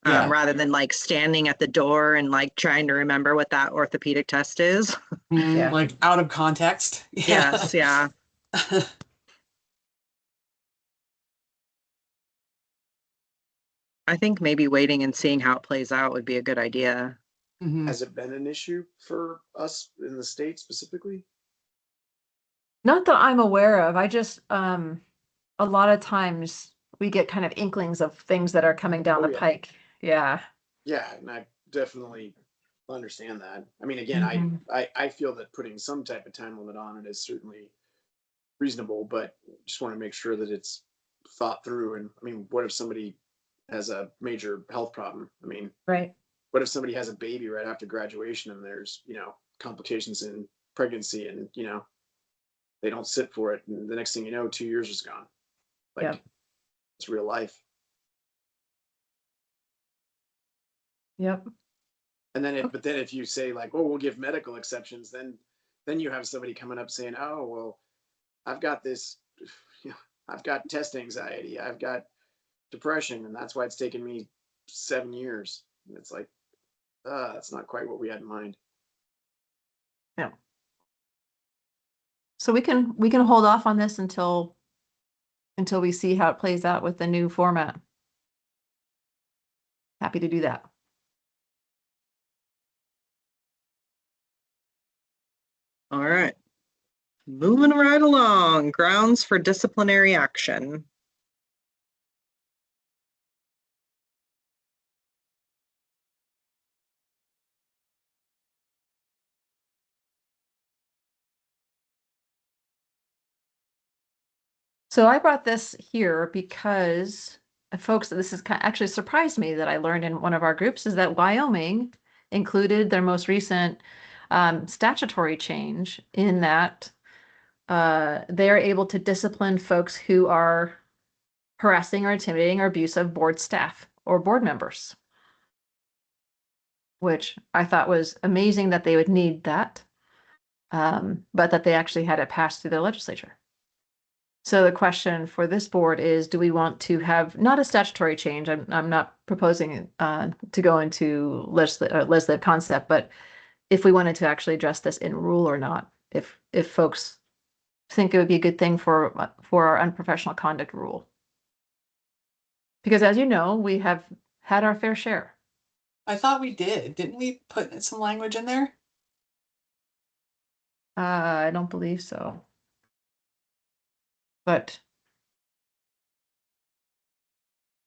Yeah. Rather than like standing at the door and like trying to remember what that orthopedic test is. Yeah. Like out of context. Yes, yeah. I think maybe waiting and seeing how it plays out would be a good idea. Mhm. Has it been an issue for us in the state specifically? Not that I'm aware of. I just, a lot of times we get kind of inklings of things that are coming down Oh, the yeah. pike. Yeah. Yeah, and I definitely understand that. I mean, again, Mhm. I feel that putting some type of time limit on it is certainly reasonable, but just want to make sure that it's thought through. And I mean, what if somebody has a major health problem? I mean, Right. what if somebody has a baby right after graduation and there's, complications in pregnancy and, they don't sit for it. And the next thing you know, 2 years is gone. Like Yeah. it's real life. Yep. And then but then if you say like, oh, we'll give medical exceptions, then you have somebody coming up saying, oh, well, I've got this, you know, I've got test anxiety, I've got depression, and that's why it's taken me 7 years. And it's like, that's not quite what we had in mind. Yeah. So we can hold off on this until we see how it plays out with the new format. Happy to do that. All right. Moving right along, grounds for disciplinary action. So I brought this here because folks, this is actually surprised me that I learned in one of our groups is that Wyoming included their most recent statutory change in that they are able to discipline folks who are harassing or intimidating or abusive board staff or board members, which I thought was amazing that they would need that, but that they actually had it passed through the legislature. So the question for this board is, do we want to have not a statutory change? I'm not proposing to go into legislative concept, but if we wanted to actually address this in rule or not, if folks think it would be a good thing for our unprofessional conduct rule. Because as you know, we have had our fair share. I thought we did. Didn't we put some language in there? I don't believe so. But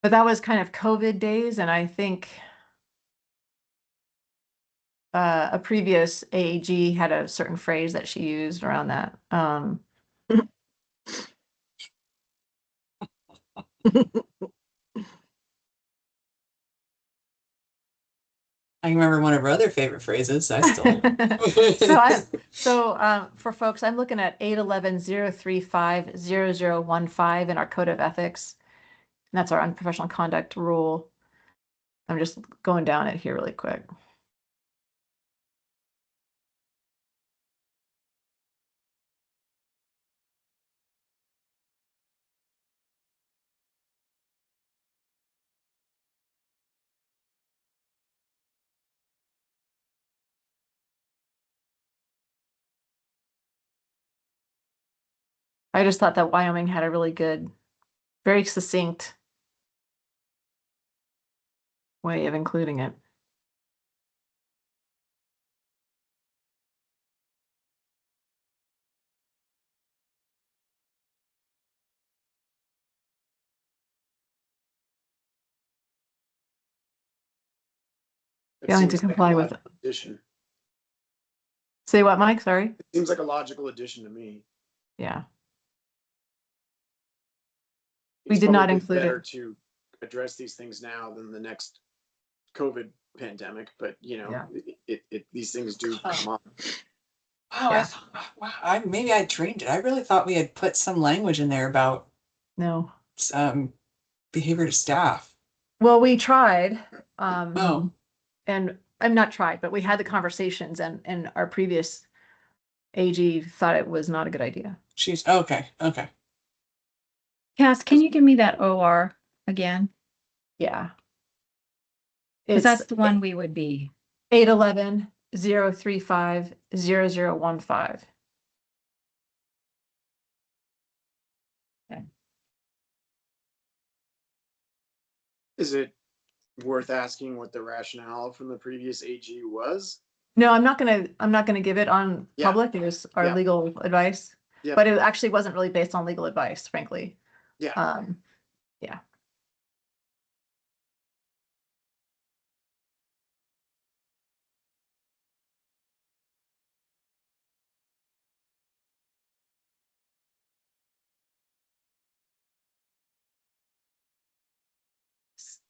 that was kind of COVID days, and I think a previous AAG had a certain phrase that she used around that. I remember one of her other favorite phrases. I still. So for folks, I'm looking at 811-035-0015 in our Code of Ethics. And that's our unprofessional conduct rule. I'm just going down it here really quick. I just thought that Wyoming had a really good, very succinct way of including it. Failing to comply with it. Addition. Say what, Mike? Sorry. It seems like a logical addition to me. Yeah. We did not include better it. To address these things now than the next COVID pandemic, but you know, these things do come up. Wow, Yeah. Maybe I dreamed it. I really thought we had put some language in there about behavior to staff. Well, we tried. Oh. And I'm not tried, but we had the conversations, and our previous AG thought it was not a good idea. She's okay. Okay. Cass, can you give me that OR again? Yeah. Because that's the one we would be. 811-035-0015. Okay. Is it worth asking what the rationale from the previous AG was? No, I'm not gonna give it on public. It was our legal advice. Yeah. But it actually wasn't really based on legal advice, frankly. Yeah. Yeah.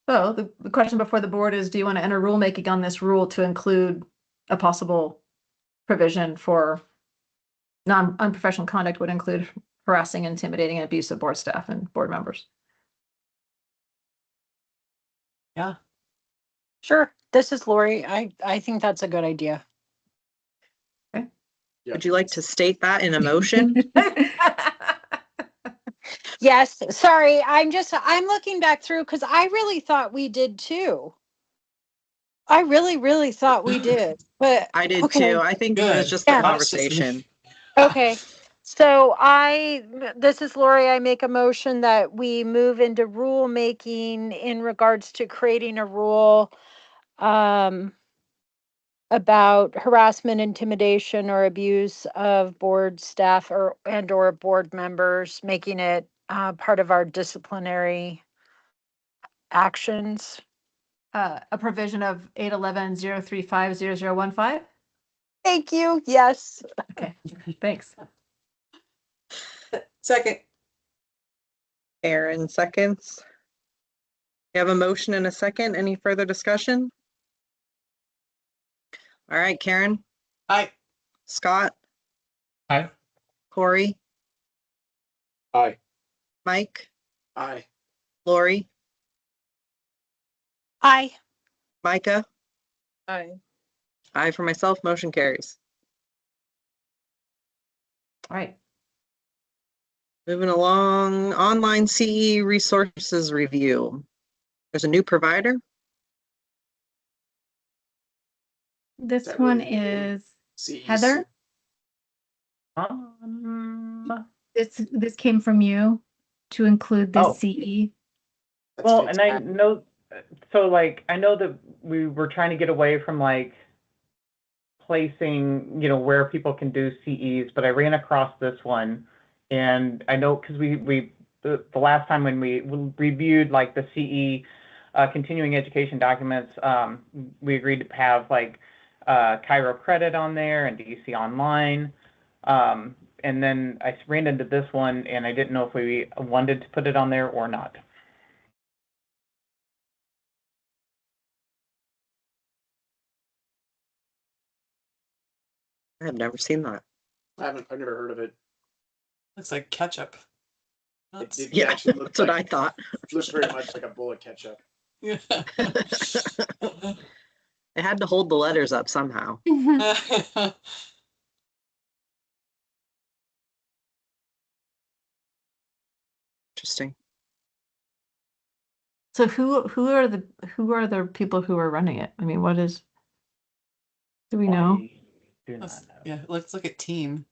So the question before the board is, do you want to enter rulemaking on this rule to include a possible provision for unprofessional conduct would include harassing, intimidating, and abuse of board staff and board members? Yeah. Sure. This is Lori. I think that's a good idea. Okay. Would you like to state that in a motion? Yes, sorry. I'm looking back through because I really thought we did too. I really, really thought we did, but I did okay. too. I think it was Good. just the Yeah. That was just me. conversation. Okay. So this is Lori. I make a motion that we move into rule making in regards to creating a rule about harassment, intimidation, or abuse of board staff or board members, making it part of our disciplinary actions. A provision of 811-035-0015. Thank you. Yes. Okay, thanks. Second. Aaron seconds. You have a motion and a second. Any further discussion? All right, Karen, Aye. Scott, Aye. Corey, Aye. Mike, Aye. Lori, Aye. Micah. Aye. Aye for myself. Motion carries. All right. Moving along, online CE resources review. There's a new provider. This that one really is CEC. Heather. This came from you to include this Oh. CE. That's Well, and I fantastic. know, so like, I know that we were trying to get away from like placing, where people can do CEs, but I ran across this one, and I know because the last time when we reviewed like the CE continuing education documents, we agreed to have like Cairo Credit on there and DC Online. And then I ran into this one, and I didn't know if we wanted to put it on there or not. I have never seen that. I've never heard of it. Looks like ketchup. It Yeah, actually looked that's what like- I thought. It looks very much like a bowl of ketchup. Yeah. It had to hold the letters up somehow. Interesting. So who are the people who are running it? I mean, do we know? I do not know. Yeah, let's look at team.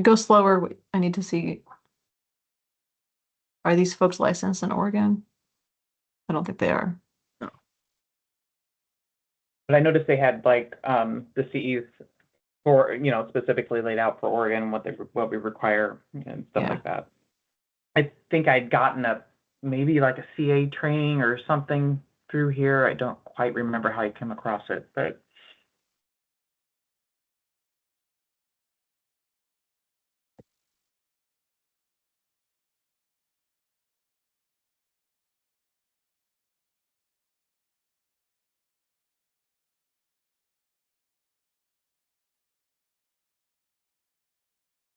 Go slower. I need to see. Are these folks licensed in Oregon? I don't think they are. But I noticed they had like the CEs for, specifically laid out for Oregon, what we require and stuff Yeah. like that. I think I'd gotten maybe like a CA training or something through here. I don't quite remember how I came across it, but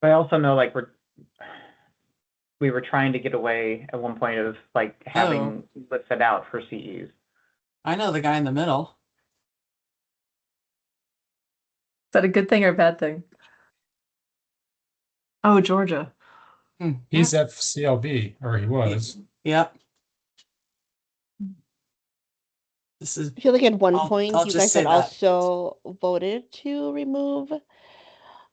I also know like we were trying to get away at one point of like having listed out for CEs. I know the guy in the middle. Is that a good thing or a bad thing? Oh, Georgia. He's FCLB, or he was. Yep. This is. I feel like at one I'll point you just guys say had that. also voted to remove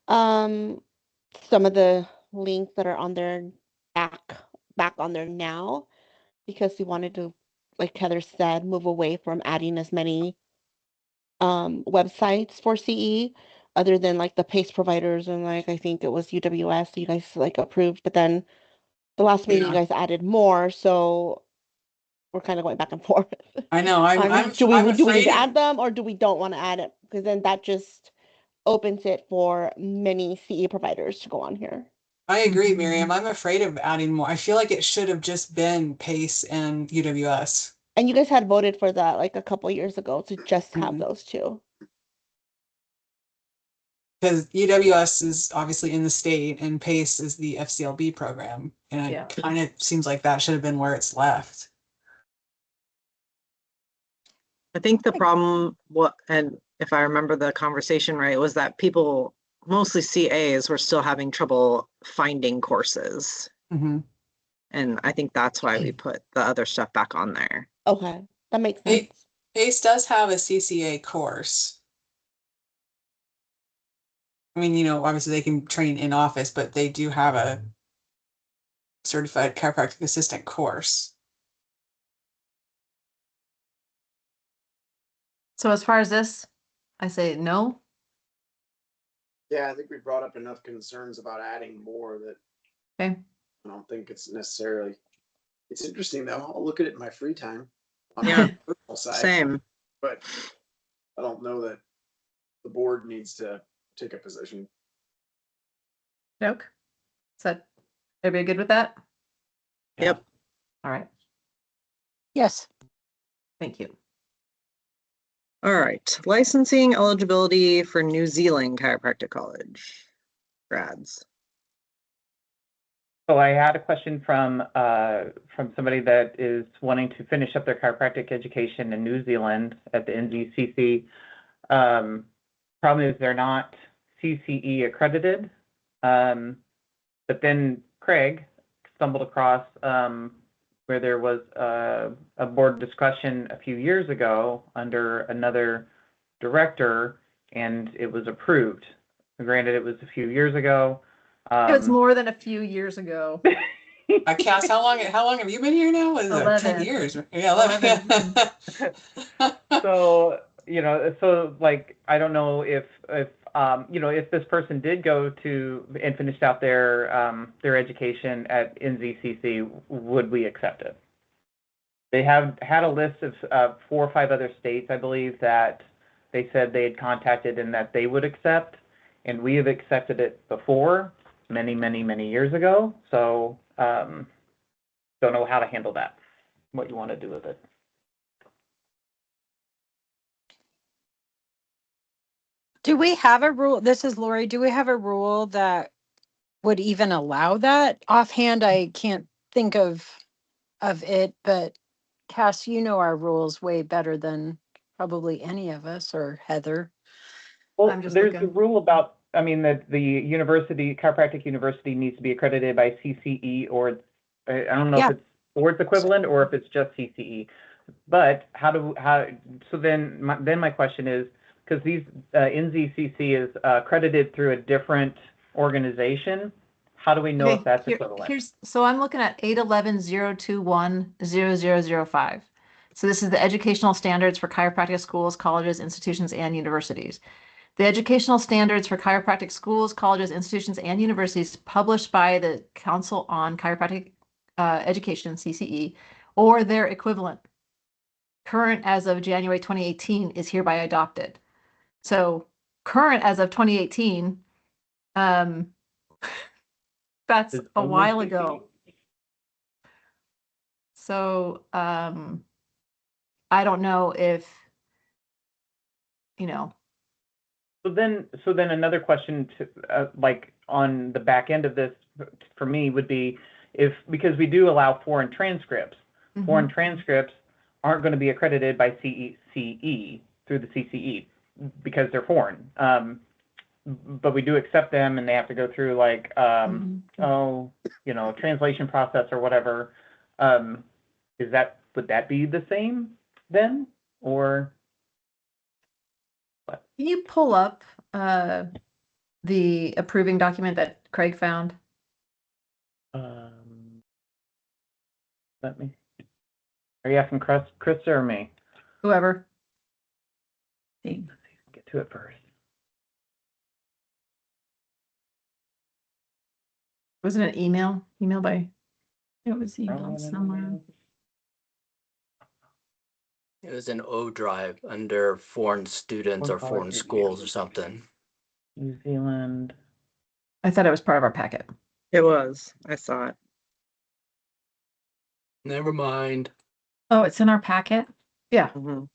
some of the links that are on there back on there now, because we wanted to, like Heather said, move away from adding as many websites for CE other than like the PACE providers, and like I think it was UWS you guys like approved, but then the last meeting you Yeah. guys added more, so we're kind of going back and forth. I know. Do we need afraid to of- add them or do we don't want to add it? Because then that just opens it for many CE providers to go on here. I agree, Miriam. I'm afraid of adding more. I feel like it should have just been PACE and UWS. And you guys had voted for that like a couple years ago to just have Mhm. those two. Because UWS is obviously in the state and PACE is the FCLB program. And Yeah. it kind of seems like that should have been where it's left. I think the problem, and if I remember the conversation right, was that people, mostly CAs, were still having trouble finding courses. Mm-hmm. And I think that's why we put the other stuff back on there. Okay, that makes sense. ACE does have a CCA course. I mean, you know, obviously they can train in office, but they do have a certified chiropractic assistant course. So as far as this, I say no. Yeah, I think we brought up enough concerns about adding more that Okay. I don't think it's necessarily. It's interesting though. I'll look at it in my free time on Yeah. the personal side, Same. but I don't know that the board needs to take a position. Joke. Is that everybody good with that? Yep. All right. Yes. Thank you. All right. Licensing eligibility for New Zealand Chiropractic College grads. So I had a question from somebody that is wanting to finish up their chiropractic education in New Zealand at the NZCC. Problem is they're not CCE accredited. But then Craig stumbled across where there was a board discussion a few years ago under another director, and it was approved. Granted, it was a few years ago. It was more than a few years ago. Cass, how long have you been here now? Was it 10 11. years? Yeah, 11. So, you know, so like, I don't know if you know, if this person did go to and finished out their education at NZCC, would we accept it? They have had a list of 4 or 5 other states, I believe, that they said they had contacted and that they would accept, and we have accepted it before, many, many, many years ago. So don't know how to handle that, what you want to do with it. Do we have a rule? This is Lori. Do we have a rule that would even allow that? Offhand, I can't think of it, but Cass, you know our rules way better than probably any of us, or Heather. Well, I'm just there's looking. a rule about, I mean, that the university, chiropractic university, needs to be accredited by CCE, or I don't know Yeah. if it's or its equivalent or if it's just CCE. But so then my question is, because these NZCC is accredited through a different organization, how do we know if that's equivalent? So I'm looking at 811-021-0005. So this is the educational standards for chiropractic schools, colleges, institutions, and universities. The educational standards for chiropractic schools, colleges, institutions, and universities published by the Council on Chiropractic Education, CCE, or their equivalent, current as of January 2018, is hereby adopted. So current as of 2018, that's Is a only while CCE? ago. So I don't know if, you know. So then another question to like on the back end of this for me would be because we do allow foreign transcripts. Mhm. Foreign transcripts aren't going to be accredited by CCE through the CCE because they're foreign. But we do accept them, and they have to go through like translation process or whatever. Would that be the same then, or? Can you pull up the approving document that Craig found? Let me. Are you asking Krista or me? Whoever. Let's get to it first. Was it an email? Email by? It was emailed somewhere. It was an O drive under foreign students or foreign schools or something. New Zealand. I thought it was part of our packet. It was. I saw it. Never mind. Oh, it's in our packet? Yeah. Mhm.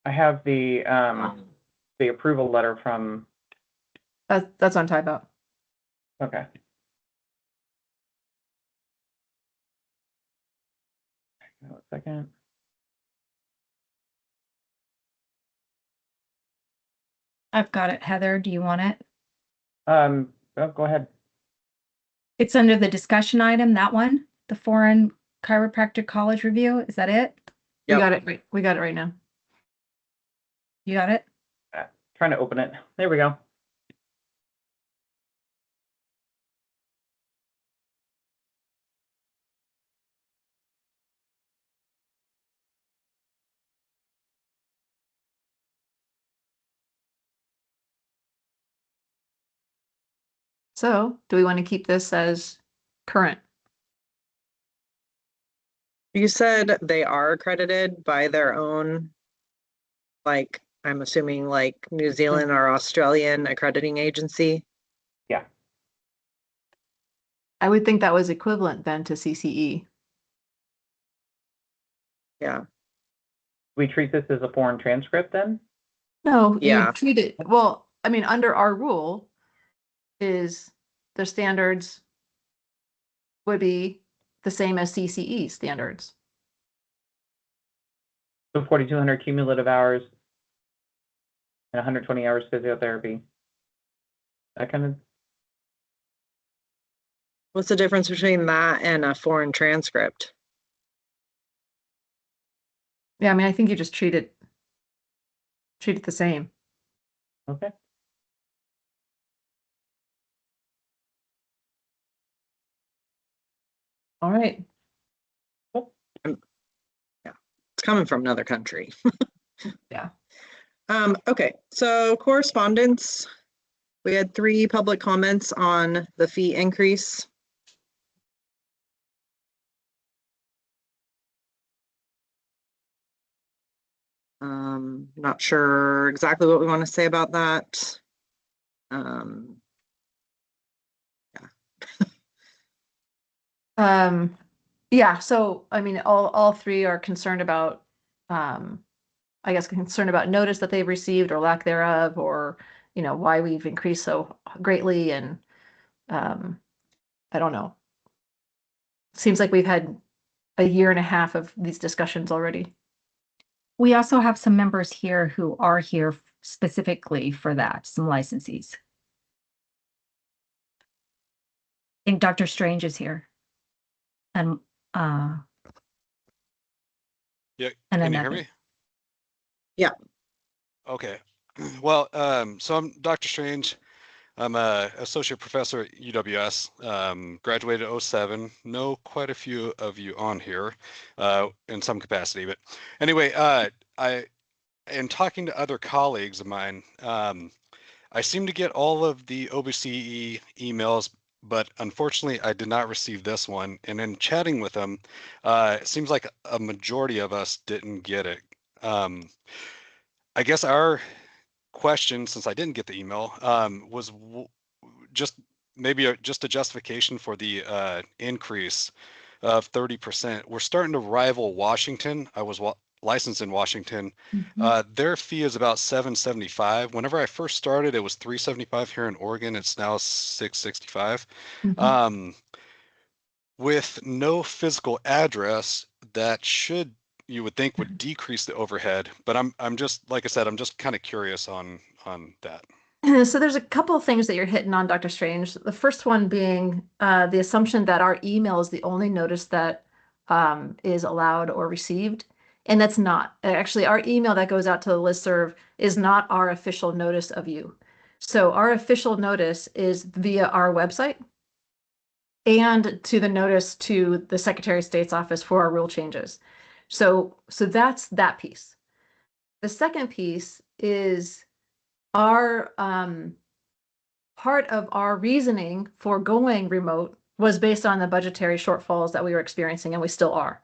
I have the approval letter from. That's on type out. Okay. second. I've got it, Heather. Do you want it? Oh, go ahead. It's under the discussion item, that one, the Foreign Chiropractic College Review. Is that it? We Yep. got it right. We got it right now. You got it? Trying to open it. There we go. So do we want to keep this as current? You said they are accredited by their own, like, I'm assuming like New Zealand or Australian accrediting agency. Yeah. I would think that was equivalent then to CCE. Yeah. We treat this as a foreign transcript then? No, Yeah. you treat it, well, I mean, under our rule is the standards would be the same as CCE standards. So 4,200 cumulative hours and 120 hours physiotherapy. That kind of, What's the difference between that and a foreign transcript? Yeah, I mean, I think you just treat it the same. okay. All right. It's coming from another country. Yeah. Okay, so correspondence. We had 3 public comments on the fee increase. Not sure exactly what we want to say about that. Yeah, so I mean, all 3 are concerned about, I guess, concerned about notice that they've received or lack thereof, or, you know, why we've increased so greatly. And I don't know. Seems like we've had a year and a half of these discussions already. We also have some members here who are here specifically for that, some licensees. I think Dr. Strange is here. And Yeah, and can you hear another. me? Yeah. Okay. Well, so I'm Dr. Strange. I'm a associate professor at UWS, graduated 07. Know quite a few of you on here in some capacity. But anyway, in talking to other colleagues of mine, I seem to get all of the OBCE emails, but unfortunately I did not receive this one. And in chatting with them, it seems like a majority of us didn't get it. I guess our question, since I didn't get the email, was just maybe just a justification for the increase of 30%. We're starting to rival Washington. I was licensed in Washington. Their fee is about $775. Whenever I first started, it was $375 here in Oregon. It's now $665. With no physical address, that should, you would think, would decrease the overhead. But I'm just, like I said, I'm just kind of curious on that. So there's a couple of things that you're hitting on, Dr. Strange. The first one being the assumption that our email is the only notice that is allowed or received. And that's not. Actually, our email that goes out to the listserv is not our official notice of you. So our official notice is via our website and to the notice to the Secretary of State's office for our rule changes. So that's that piece. The second piece is our part of our reasoning for going remote was based on the budgetary shortfalls that we were experiencing, and we still are.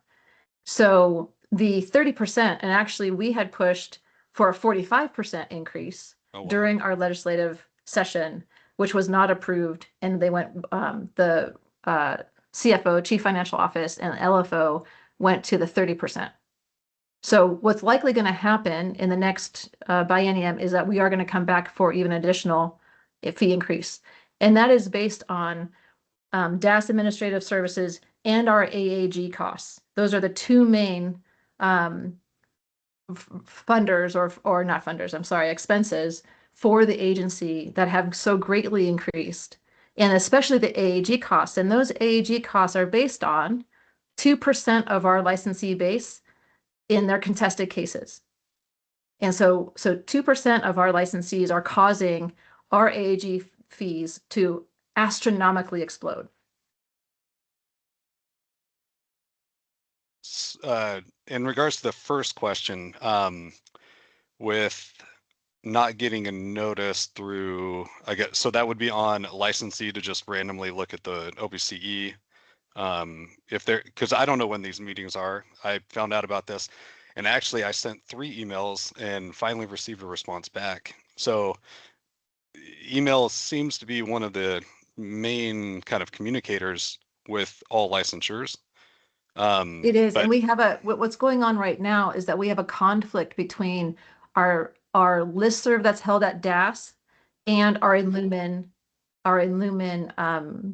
So the 30%, and actually we had pushed for a 45% increase during our legislative session, which was not approved, and they went, the CFO, Chief Financial Office, and LFO went to the 30%. So what's likely going to happen in the next biennium is that we are going to come back for even additional fee increase. And that is based on DAS administrative services and our AAG costs. Those are the two main funders or not funders, I'm sorry, expenses for the agency that have so greatly increased, and especially the AAG costs. And those AAG costs are based on 2% of our licensee base in their contested cases. And so 2% of our licensees are causing our AAG fees to astronomically explode. In regards to the first question, with not getting a notice through, I guess, so that would be on licensee to just randomly look at the OBCE. If they're, because I don't know when these meetings are. I found out about this, and actually I sent 3 emails and finally received a response back. So email seems to be one of the main kind of communicators with all licensures. It is, and we have what's going on right now is that we have a conflict between our listserv that's held at DAS and our Illumin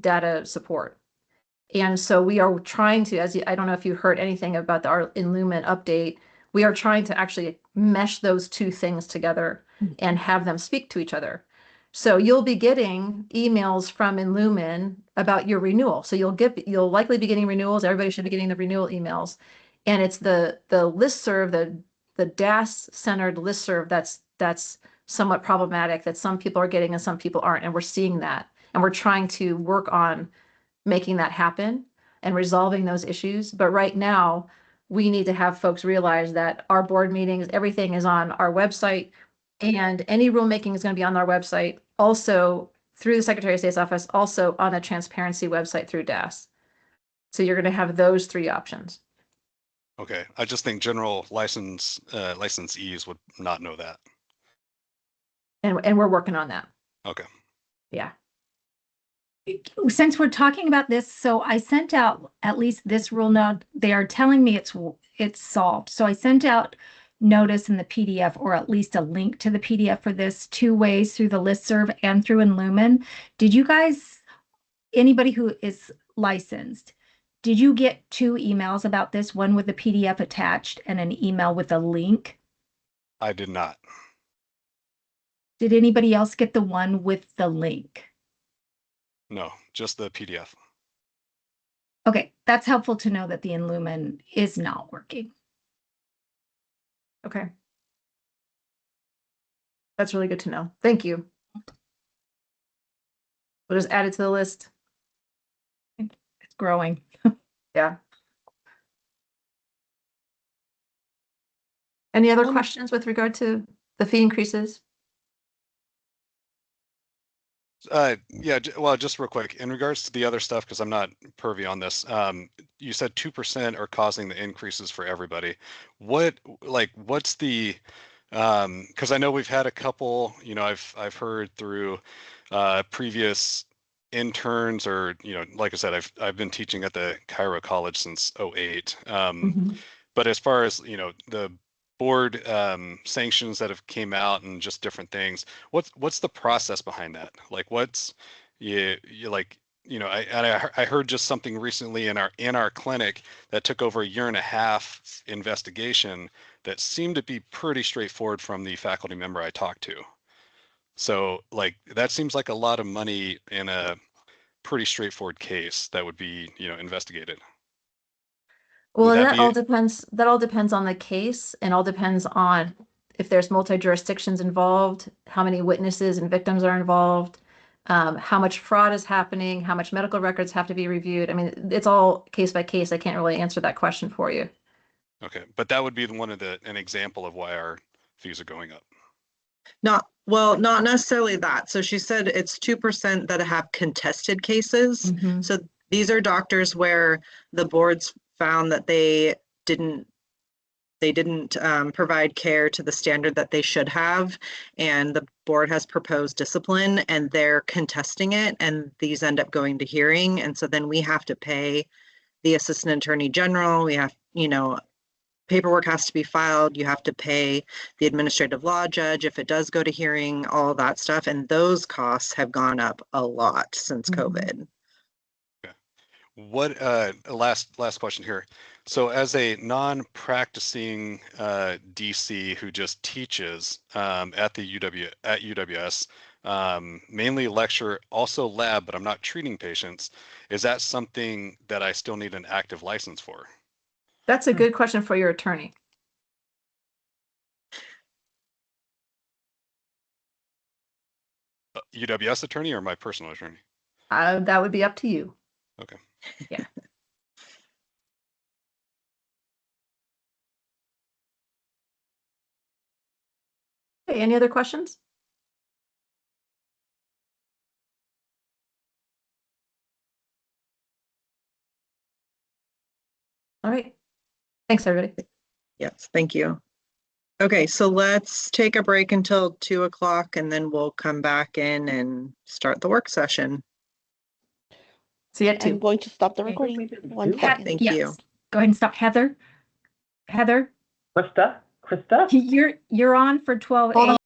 data support. And so we are trying to, I don't know if you heard anything about our Illumin update, we are trying to actually mesh those two things together and have them speak to each other. So you'll be getting emails from Illumin about your renewal. So you'll likely be getting renewals. Everybody should be getting the renewal emails. And it's the listserv, the DAS centered listserv that's somewhat problematic, that some people are getting and some people aren't. And we're seeing that. And we're trying to work on making that happen and resolving those issues. But right now, we need to have folks realize that our board meetings, everything is on our website, and any rulemaking is going to be on our website, also through the Secretary of State's office, also on the transparency website through DAS. So you're going to have those 3 options. Okay, I just think general licensees would not know that. And we're working on that. Okay. Yeah. Since we're talking about this, so I sent out at least this rule note. They are telling me it's solved. So I sent out notice in the PDF, or at least a link to the PDF for this, 2 ways, through the listserv and through Illumin. Did you guys, anybody who is licensed, did you get 2 emails about this, one with the PDF attached and an email with a link? I did not. Did anybody else get the one with the link? No, just the PDF. Okay, that's helpful to know that the Illumin is not working. Okay. That's really good to know. Thank you. We'll just add it to the list. It's growing. Yeah. Any other questions with regard to the fee increases? Yeah, well, just real quick, in regards to the other stuff, because I'm not pervy on this, you said 2% are causing the increases for everybody. What's the, because I know we've had a couple, I've heard through previous interns, or, like I said, I've been teaching at the Cairo College since 2008. But as far as, the board sanctions that have came out and just different things, what's the process behind that? Like, I heard just something recently in our clinic that took over a 1.5 year investigation that seemed to be pretty straightforward from the faculty member I talked to. So that seems like a lot of money in a pretty straightforward case that would be investigated. Well, that all depends on the case, and all depends on if there's multi-jurisdictions involved, how many witnesses and victims are involved, how much fraud is happening, how much medical records have to be reviewed. I mean, it's all case by case. I can't really answer that question for you. Okay, but that would be an example of why our fees are going up. Not necessarily that. So she said it's 2% that have contested cases. So these are doctors where the boards found that they didn't provide care to the standard that they should have, and the board has proposed discipline, and they're contesting it, and these end up going to hearing, and so then we have to pay the assistant attorney general. We have, paperwork has to be filed. You have to pay the administrative law judge if it does go to hearing, all that stuff, and those costs have gone up a lot since COVID. What last question here. So as a non-practicing DC who just teaches at the UWS, mainly lecture, also lab, but I'm not treating patients, is that something that I still need an active license for? That's a good question for your attorney. UWS attorney or my personal attorney? That would be up to you. Okay. Yeah. Okay, any other questions? All right. Thanks, everybody. Yes, thank you. Okay, so let's take a break until 2 o'clock and then we'll come back in and start the work session. See you at 2. I'm going to stop the recording. 1 second. Thank you. Yes. Go ahead and stop. Heather, Krista? you're on for 12. Hold on.